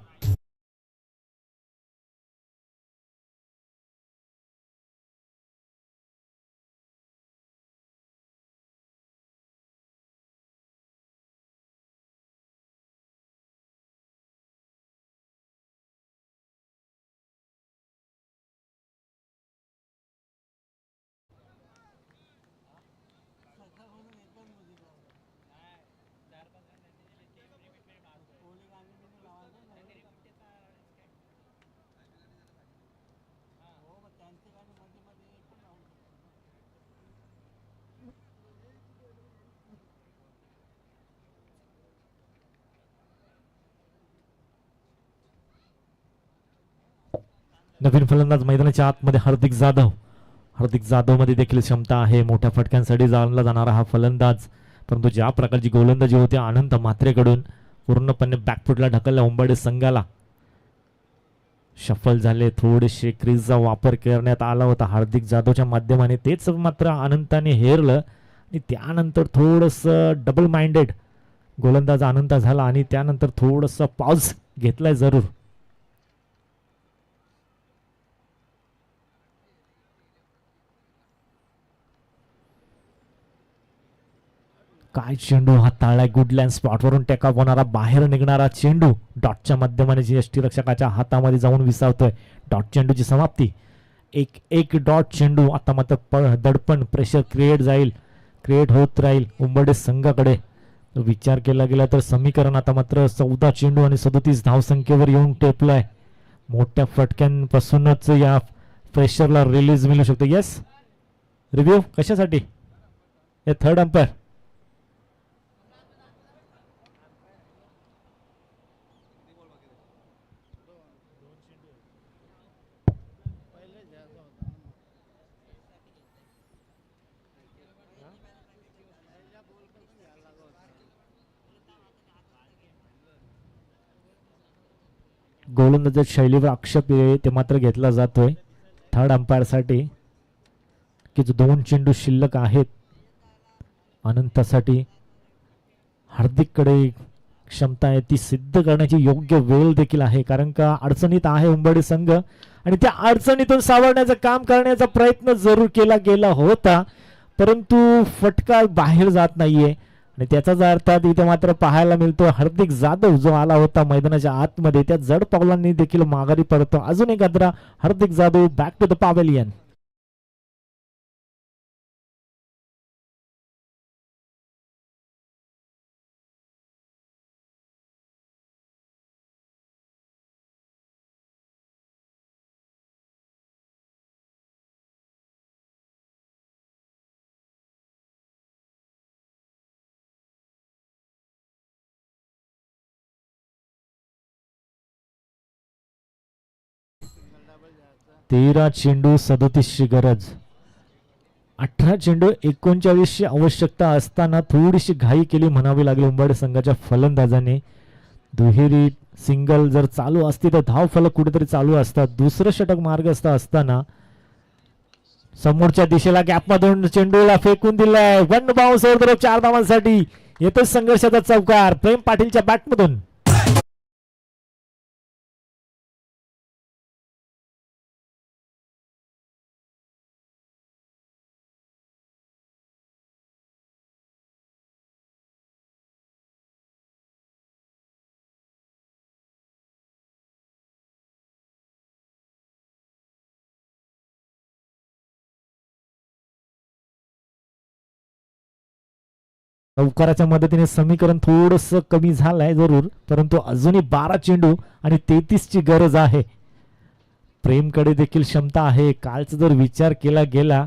नवीन फलंदाज मैदानाच्या आतमध्ये हार्दिक जाधव. हार्दिक जाधव मध्ये देखील क्षमता आहे, मोठ्या फटक्यांसाठी जाणला जाणारा हा फलंदाज, परंतु ज्या प्रकारची गोलंदाजी होती अनंत म्हात्रेकडून पूर्णपणे बॅकफुटला ढकलल्या उंबरडे संघाला. शफल झाले, थोडेसे क्रीजचा वापर करण्यात आला होता हार्दिक जाधवच्या माध्यमाने, तेच मात्र अनंताने हेरलं आणि त्यानंतर थोडस डबल माइंडेड गोलंदाज अनंत झाला आणि त्यानंतर थोडस पॉज घेतलाय जरूर. काय चेंडू हाताळलाय, गुडलँड स्पॉटवरून टेकअप होणारा बाहेर निघणारा चेंडू डॉटच्या माध्यमाने यष्टीरक्षकाच्या हातामध्ये जाऊन विसावतोय. डॉट चेंडूची समाप्ती. एक एक डॉट चेंडू. आता मात्र दडपण प्रेशर क्रिएट होत राहील उंबरडे संघाकडे. विचार केला गेला तर समीकरण आता मात्र 14 चेंडू आणि 37 धावसंख्येवर येऊन टेपलाय. मोठ्या फटक्यांपासूनच या प्रेशरला रिलीज मिळू शकतो. येस, रिव्ह्यू कशासाठी? हे थर्ड अंपायर. गोलंदाज शैलीवर आक्षेप आहे ते मात्र घेतला जातोय थर्ड अंपायर साठी, की जो 2 चेंडू शिल्लक आहेत अनंतासाठी. हार्दिककडे क्षमता आहे ती सिद्ध करण्याची योग्य वेळ देखील आहे, कारण का अडचणीत आहे उंबरडे संघ आणि त्या अडचणीतून सावरण्याचं काम करण्याचा प्रयत्न जरूर केला गेला होता, परंतु फटका बाहेर जात नाहीये आणि त्याचाच अर्थ इथे मात्र पाहायला मिळतो हार्दिक जाधव जो आला होता मैदानाच्या आतमध्ये त्या जड पावलांनी देखील माघारी परतो. अजून एक गद्रा Hardik Jadhav back to the pavilion. तेरा चेंडू 37ची गरज, 18 चेंडू 39ची आवश्यकता असताना थोडीशी घाई केली म्हणावी लागली उंबरडे संघाच्या फलंदाजाने. दुहेरी सिंगल जर चालू असती तर धाव फलक कुठेतरी चालू असतात. दुसरं षटक मार्गस्थ असताना समोरच्या दिशेला गॅपमधून चेंडूला फेकून दिलाय. One bounce 4 धावांसाठी. येतोच संघर्षाचा चौकार प्रेम पाटीलच्या बॅटमधून. चौकाराच्या मदतीने समीकरण थोडस कमी झालंय जरूर, परंतु अजूनही 12 चेंडू आणि 33ची गरज आहे. प्रेमकडे देखील क्षमता आहे. कालचा जर विचार केला गेला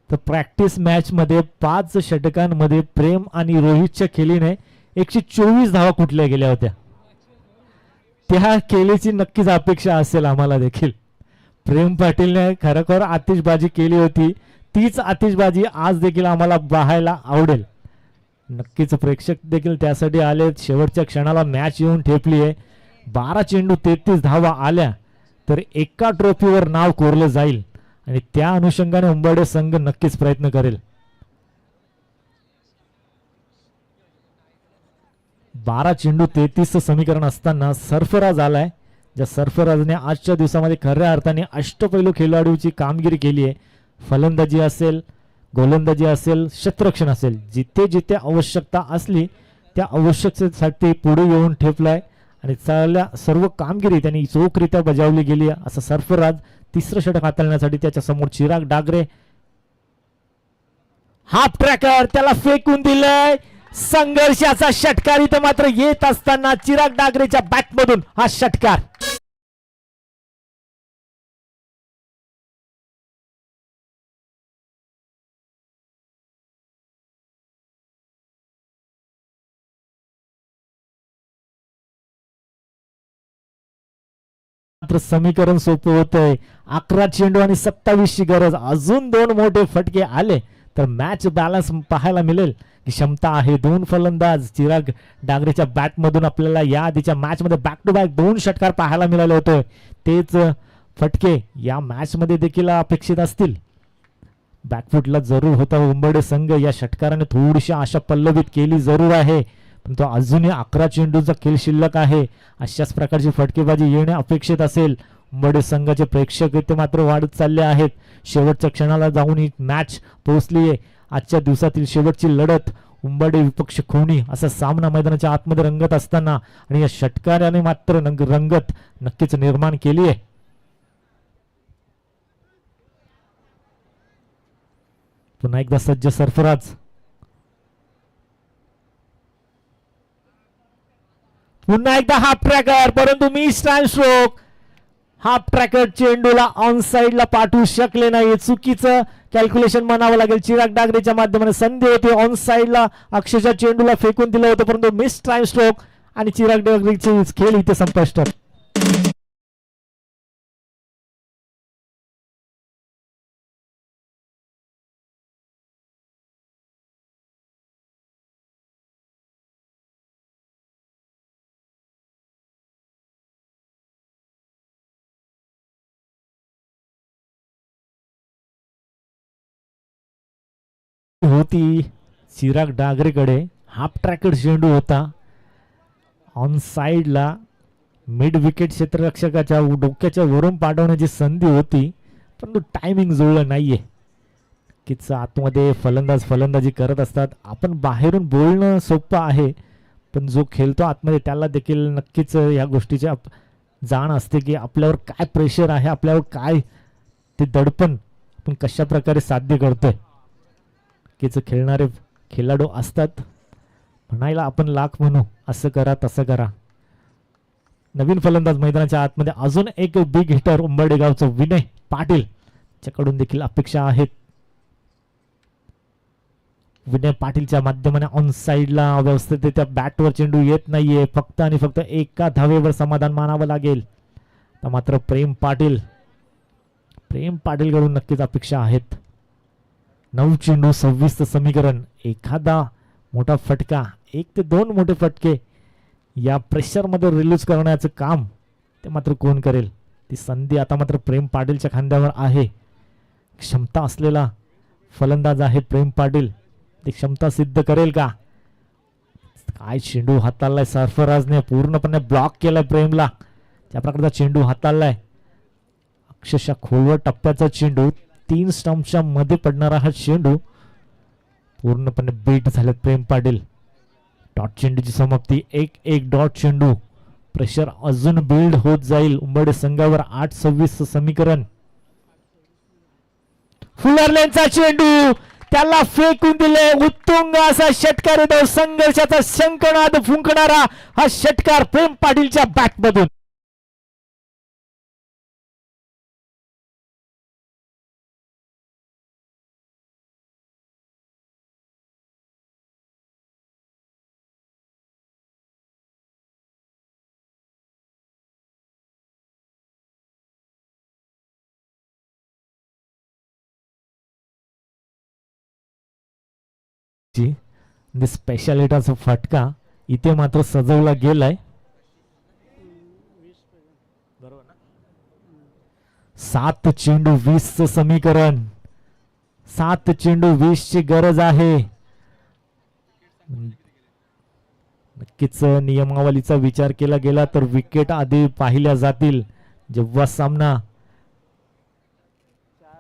तर प्रॅक्टिस मॅच मध्ये 5 षटकांमध्ये प्रेम आणि रोहितच्या खेळीने 124 धावा कुठल्या गेल्या होत्या. त्या खेळीची नक्कीच अपेक्षा असेल आम्हाला देखील. प्रेम पाटीलने खरोखर आतिषबाजी केली होती, तीच आतिषबाजी आज देखील आम्हाला पाहायला आवडेल. नक्कीच प्रेक्षक देखील त्यासाठी आले. शेवटच्या क्षणाला मॅच येऊन ठेपली आहे. 12 चेंडू 33 धावा आल्या तर एका ट्रॉफीवर नाव कोरलं जाईल आणि त्या अनुषंगाने उंबरडे संघ नक्कीच प्रयत्न करेल. 12 चेंडू 33 समीकरण असताना सरफराज आलाय, ज्या सरफराजने आजच्या दिवसामध्ये खऱ्या अर्थाने अष्टपैलू खेळाडूची कामगिरी केली आहे. फलंदाजी असेल, गोलंदाजी असेल, क्षेत्ररक्षण असेल, जिथे जिथे आवश्यकता असली त्या आवश्यकतेसाठी पुढे येऊन ठेपलाय आणि चालल्या सर्व कामगिरी त्यांनी चोखरित्या बजावली गेली. असा सरफराज तिसरं षटक हाताळण्यासाठी त्याच्या समोर चिराग डागरे. हाफ ट्रॅकर त्याला फेकून दिलंय. संघर्षाचा षटकार इथं मात्र येत असताना चिराग डागरेच्या बॅटमधून हा षटकार. मात्र समीकरण सोपं होतंय. 11 चेंडू आणि 27 ची गरज. अजून 2 मोठे फटके आले तर मॅच बॅलन्स पाहायला मिळेल की क्षमता आहे. 2 फलंदाज चिराग डांगरेच्या बॅटमधून आपल्याला या आधीच्या मॅच मध्ये बॅक टू बॅक 2 षटकार पाहायला मिळाले होते. तेच फटके या मॅच मध्ये देखील अपेक्षित असतील. बॅकफुटला जरूर होता उंबरडे संघ. या षटकाराने थोडीशी आशा पल्लवित केली जरूर आहे, पण तो अजूनही 11 चेंडूचा खेळ शिल्लक आहे. अशाच प्रकारची फटकेबाजी येणे अपेक्षित असेल. उंबरडे संघाचे प्रेक्षक इथे मात्र वाढत चालले आहेत. शेवटच्या क्षणाला जाऊन ही मॅच पोहोचली आहे. आजच्या दिवसातील शेवटची लढत उंबरडे विपक्ष खोणी असा सामना मैदानाच्या आतमध्ये रंगत असताना आणि या षटकाराने मात्र रंगत नक्कीच निर्माण केली आहे. पुन्हा एकदा सज्ज सरफराज. पुन्हा एकदा हाफ ट्रॅकर, परंतु mistimed stroke. Half tracker चेंडूला ऑन साइडला पाठवू शकले नाही. चुकीचं कॅल्क्युलेशन म्हणावं लागेल. चिराग डागरेच्या माध्यमाने संधी होती. ऑन साइडला अक्षरशः चेंडूला फेकून दिलं होतं, परंतु मिस टाइम स्ट्रोक आणि चिराग डागरेचे खेळ इथे संपुष्ट. होती चिराग डागरेकडे. हाफ ट्रॅकर चेंडू होता. ऑन साइडला मिड विकेट क्षेत्ररक्षकाच्या डोक्याच्या वरून पाठवण्याची संधी होती, परंतु टायमिंग जुळलं नाहीये. किच आतमध्ये फलंदाजी करत असतात. आपण बाहेरून बोलणं सोपं आहे, पण जो खेळतो आतमध्ये त्याला देखील नक्कीच या गोष्टीची जाण असते की आपल्यावर काय प्रेशर आहे, आपल्यावर काय ते दडपण आपण कशा प्रकारे साध्य करतोय. खेळणारे खेळाडू असतात. म्हणायला आपण लाख म्हणू, असं करा तसं करा. नवीन फलंदाज मैदानाच्या आतमध्ये. अजून एक बिग हिटर उंबरडे गावचं विनय पाटील च्याकडून देखील अपेक्षा आहेत. विनय पाटीलच्या माध्यमाने ऑन साइडला व्यवस्थितरित्या बॅटवर चेंडू येत नाहीये. फक्त आणि फक्त एका धावेवर समाधान मानावं लागेल. मात्र प्रेम पाटीलकडून नक्कीच अपेक्षा आहेत. 9 चेंडू 26 समीकरण. एखादा मोठा फटका, 1 ते 2 मोठे फटके या प्रेशर मध्ये रिलीज करण्याचं काम ते मात्र कोण करेल. ती संधी आता मात्र प्रेम पाटीलच्या खांद्यावर आहे. क्षमता असलेला फलंदाज आहे प्रेम पाटील. ती क्षमता सिद्ध करेल का? काय चेंडू हाताळलाय सरफराजने. पूर्णपणे ब्लॉक केलाय प्रेमला. त्या प्रकारचा चेंडू हाताळलाय. अक्षरशः खोलवर टप्प्याचा चेंडू. 3 स्टंपच्या मध्ये पडणारा हा चेंडू पूर्णपणे बीट झालेत प्रेम पाटील. डॉट चेंडूची समाप्ती. 1-1 डॉट चेंडू. प्रेशर अजून बिल्ड होत जाईल उंबरडे संघावर. 8-26 समीकरण. फुलरलेनचा चेंडू त्याला फेकून दिले. उत्तुंग असा षटकार येतो. संघर्षाचा शंखनाद फुंकणारा हा षटकार प्रेम पाटीलच्या बॅटमधून. स्पेशालिटीचा फटका इथे मात्र सजवला गेलाय. 7 चेंडू 20 समीकरण. 7 चेंडू 20 ची गरज आहे. नक्कीच नियमावलीचा विचार केला गेला तर विकेट आधी पाहिल्या जातील. जेव्हा सामना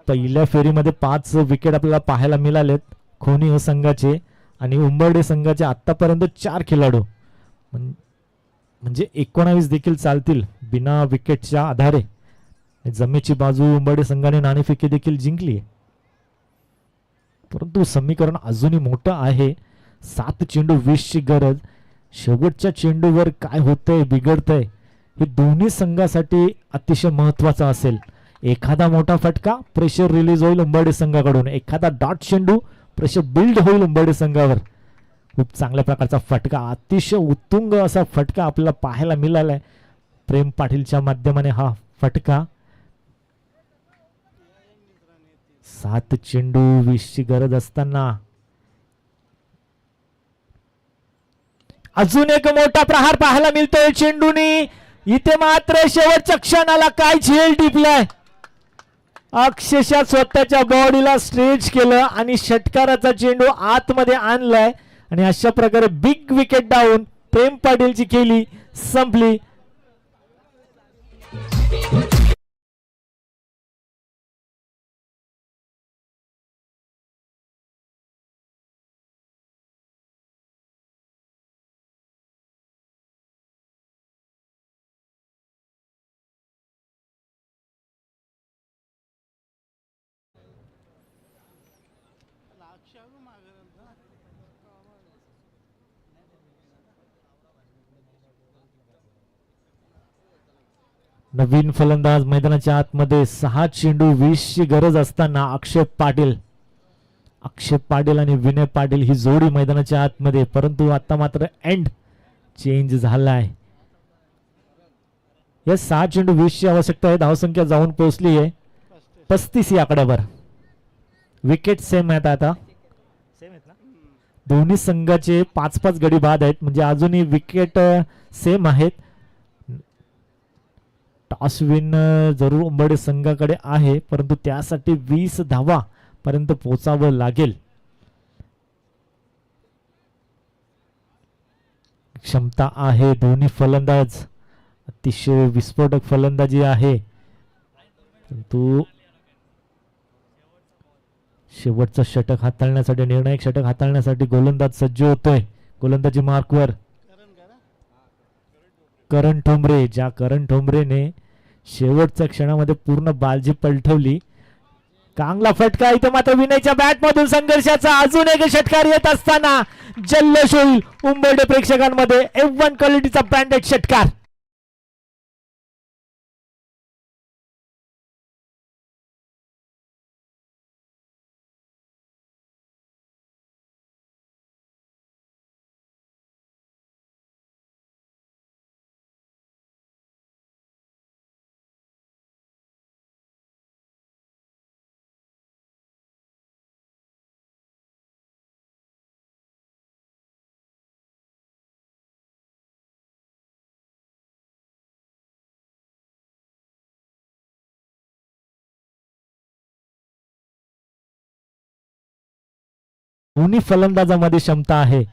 पहिल्या फेरीमध्ये 5 विकेट आपल्याला पाहायला मिळालेत खोनी संघाचे आणि उंबरडे संघाचे आतापर्यंत 4 खेळाडू म्हणजे 19 देखील चालतील बिना विकेटच्या आधारे. जमेची बाजू उंबरडे संघाने नाणेफेकी देखील जिंकली, परंतु समीकरण अजूनही मोठं आहे. 7 चेंडू 20 ची गरज. शेवटच्या चेंडूवर काय होतंय बिघडतंय हे दोन्ही संघासाठी अतिशय महत्वाचं असेल. एखादा मोठा फटका प्रेशर रिलीज होईल उंबरडे संघाकडून. एखादा डॉट चेंडू प्रेशर बिल्ड होईल उंबरडे संघावर. खूप चांगल्या प्रकारचा फटका, अतिशय उत्तुंग असा फटका आपल्याला पाहायला मिळालाय प्रेम पाटीलच्या माध्यमाने. हा फटका. 7 चेंडू 20 ची गरज असताना अजून एक मोठा प्रहार पाहायला मिळतोय चेंडूनी. इथे मात्र शेवटच्या क्षणाला काय झेल टिपलाय. अक्षरशः स्वतःच्या बॉडीला स्ट्रेच केलं आणि षटकाराचा चेंडू आतमध्ये आणलाय आणि अशा प्रकारे बिग विकेट डाऊन. प्रेम पाटीलची खेळी संपली. नवीन फलंदाज मैदानाच्या आतमध्ये. 6 चेंडू 20 ची गरज असताना अक्षय पाटील आणि विनय पाटील ही जोडी मैदानाच्या आतमध्ये. परंतु आता मात्र एंड चेंज झालाय. या 6 चेंडू 20 ची आवश्यकता आहे. धावसंख्या जाऊन पोहोचली आहे 35 या आकड्यावर. विकेट सेम आहेत आता. दोन्ही संघाचे 5-5 गडी बाद आहेत म्हणजे अजूनही विकेट सेम आहेत. टॉस विन जरूर उंबरडे संघाकडे आहे परंतु त्यासाठी 20 धावा पर्यंत पोहोचावं लागेल. क्षमता आहे दोन्ही फलंदाज. अतिशय विस्फोटक फलंदाजी आहे परंतु शेवटचं षटक हाताळण्यासाठी निर्णायक षटक हाताळण्यासाठी गोलंदाज सज्ज होतोय. गोलंदाजी मार्कवर करण ठोंबरे. ज्या करण ठोंबरेने शेवटच्या क्षणामध्ये पूर्ण बालजी पलटवली. चांगला फटका. इथे मात्र विनयच्या बॅट मधून संघर्षाचा अजून एक षटकार येत असताना जल्लोष होईल उंबरडे प्रेक्षकांमध्ये. F1 क्वालिटीचा ब्रँडेड षटकार. दोन्ही फलंदाजामध्ये क्षमता आहे.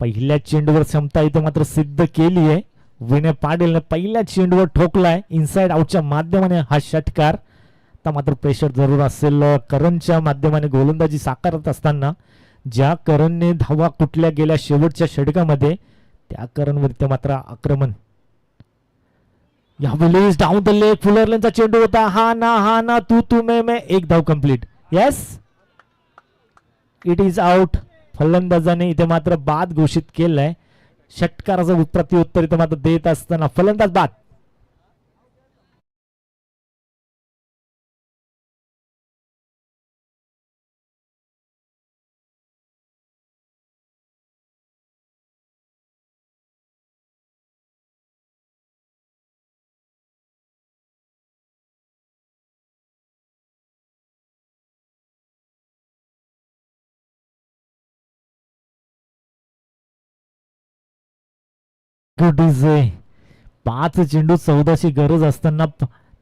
पहिल्या चेंडूवर क्षमता इथे मात्र सिद्ध केली आहे. विनय पाटीलने पहिल्या चेंडूवर ठोकलाय इनसाइड आउटच्या माध्यमाने हा षटकार. आता मात्र प्रेशर जरूर असेल करणच्या माध्यमाने गोलंदाजी साकारत असताना. ज्या करणने धावा कुठल्या गेल्या शेवटच्या षटकामध्ये त्या करणवरती मात्र आक्रमण. यावेळेस डाऊन द लेग फुलरलेनचा चेंडू होता. हा ना तू मैं एक धाव complete. Yes it is out. फलंदाजाने इथे मात्र बाद घोषित केलाय. षटकाराचं प्रत्युत्तर इथे मात्र देत असताना फलंदाज बाद. गुड इज 5 चेंडू 14ची गरज असताना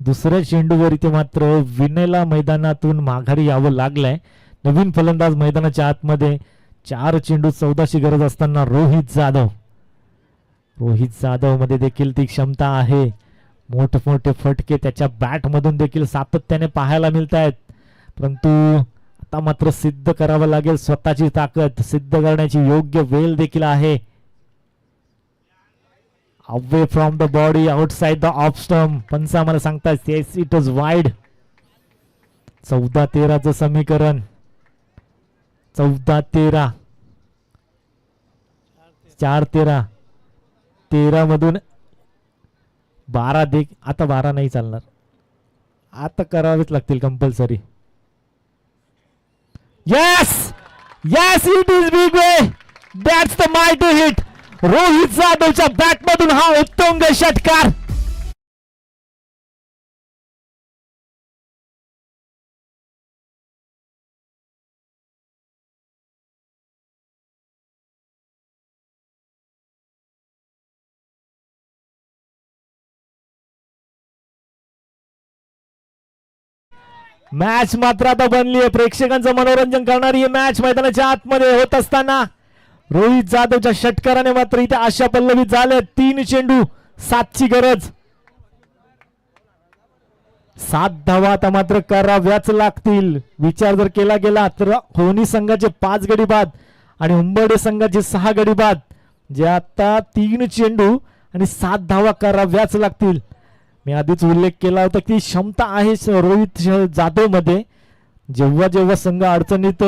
दुसऱ्या चेंडूवर इथे मात्र विनयला मैदानातून माघारी यावं लागलंय. नवीन फलंदाज मैदानाच्या आतमध्ये. 4 चेंडू 14ची गरज असताना रोहित जाधव मध्ये देखील ती क्षमता आहे. मोठमोठे फटके त्याच्या बॅट मधून देखील सातत्याने पाहायला मिळत आहेत परंतु आता मात्र सिद्ध करावं लागेल. स्वतःची ताकद सिद्ध करण्याची योग्य वेळ देखील आहे. Away from the body outside the off stump. पंच आम्हाला सांगतात येस इट वॉज वाईड. 14-13चं समीकरण. 14-13 4-13 13 मधून 12 देख. आता 12 नाही चालणार. आता करावेच लागतील compulsory. Yes it is big way. That's the mighty hit. Rohit जाधवच्या बॅट मधून हा उत्तुंग षटकार. मॅच मात्र आता बनली आहे, प्रेक्षकांचं मनोरंजन करणारी ही मॅच मैदानाच्या आतमध्ये होत असताना रोहित जाधवच्या षटकाराने मात्र इथे आशा पल्लवी झाले. 3 चेंडू 7ची गरज. 7 धावा आता मात्र कराव्याच लागतील. विचार जर केला गेला तर होनी संघाचे 5 गडी बाद आणि उंबर्डे संघाचे 6 गडी बाद, जे आता 3 चेंडू आणि 7 धावा कराव्याच लागतील. मी आधीच उल्लेख केला होता की क्षमता आहे रोहित जाधव मध्ये. जेव्हा जेव्हा संघ अडचणीत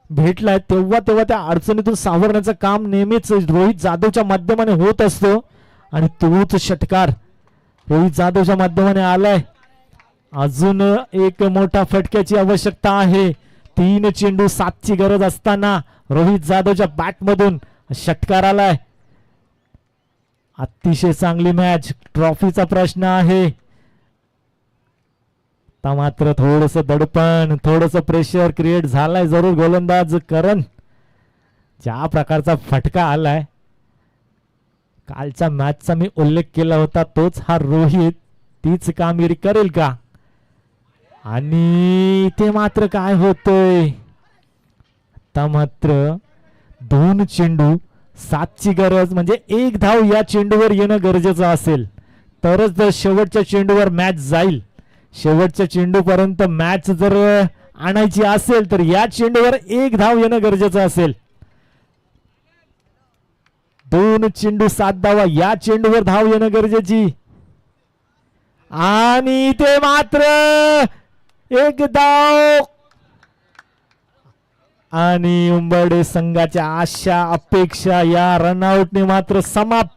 भेटलाय तेव्हा तेव्हा त्या अडचणीतून सावरण्याचं काम नेहमीच रोहित जाधवच्या माध्यमाने होत असतो आणि तोच षटकार रोहित जाधवच्या माध्यमाने आलाय. अजून एक मोठा फटक्याची आवश्यकता आहे. 3 चेंडू 7ची गरज असताना रोहित जाधवच्या बॅट मधून षटकार आलाय. अतिशय चांगली मॅच. ट्रॉफीचा प्रश्न आहे. आता मात्र थोडस दडपण, थोडस प्रेशर क्रिएट झालाय जरूर गोलंदाज करण. ज्या प्रकारचा फटका आलाय, कालच्या मॅचचा मी उल्लेख केला होता, तोच हा रोहित तीच कामगिरी करेल का? आणि इथे मात्र काय होतंय, आता मात्र 2 चेंडू 7ची गरज, म्हणजे 1 धाव या चेंडूवर येणं गरजेचं असेल तरच जर शेवटच्या चेंडूवर मॅच जाईल. शेवटच्या चेंडूपर्यंत मॅच जर आणायची असेल तर या चेंडूवर 1 धाव येणं गरजेचं असेल. 2 चेंडू 7 धावा, या चेंडूवर धाव येणं गरजेची. आणि इथे मात्र 1 धाव आणि उंबर्डे संघाच्या आशा अपेक्षा या रनआउटने मात्र समाप्त.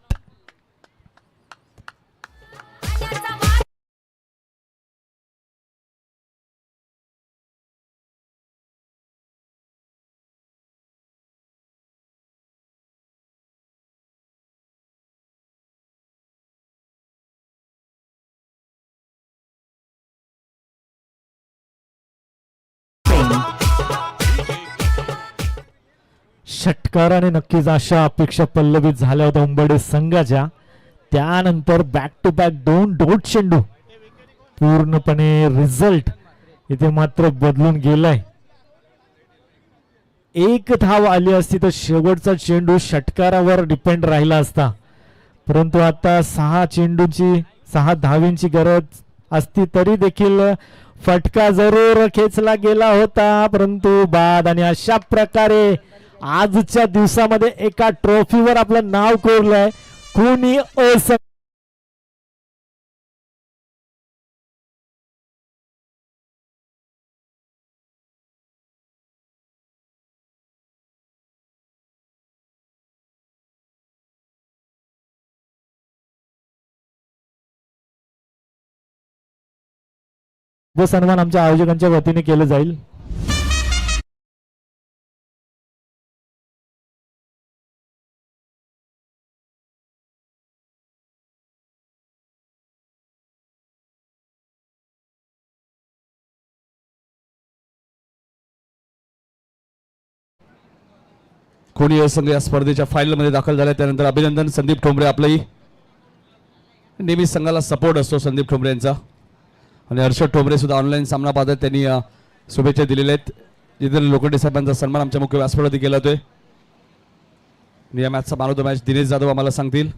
षटकाराने नक्कीच अशा अपेक्षा पल्लवित झाल्या होत्या उंबर्डे संघाच्या. त्यानंतर बॅक टू बॅक 2 डॉट चेंडू, पूर्णपणे रिझल्ट इथे मात्र बदलून गेलाय. 1 धाव आली असती तर शेवटचा चेंडू षटकारावर डिपेंड राहिला असता, परंतु आता 6 धावींची गरज असती तरी देखील फटका जरूर खेचला गेला होता, परंतु बाद. आणि अशा प्रकारे आजच्या दिवसामध्ये एका ट्रॉफीवर आपलं नाव कोरलंय. कोणी सन्मान आमच्या आयोजकांच्या वतीने केलं जाईल. कोणी असंघ या स्पर्धेच्या फायनल मध्ये दाखल झाले. त्यानंतर अभिनंदन संदीप ठोंबरे. आपलंही नेहमी संघाला सपोर्ट असतो संदीप ठोंबरे यांचा. आणि हर्षद ठोंबरे सुद्धा ऑनलाईन सामना पाहतात, त्यांनी शुभेच्छा दिलेल्या आहेत. जितेंद्र लोखंडे साहेबांचा सन्मान आमच्या मुख्य व्यासपीठावरती केला जातोय. या मॅचचा man of the match Dinesh Jadhav आम्हाला सांगतील.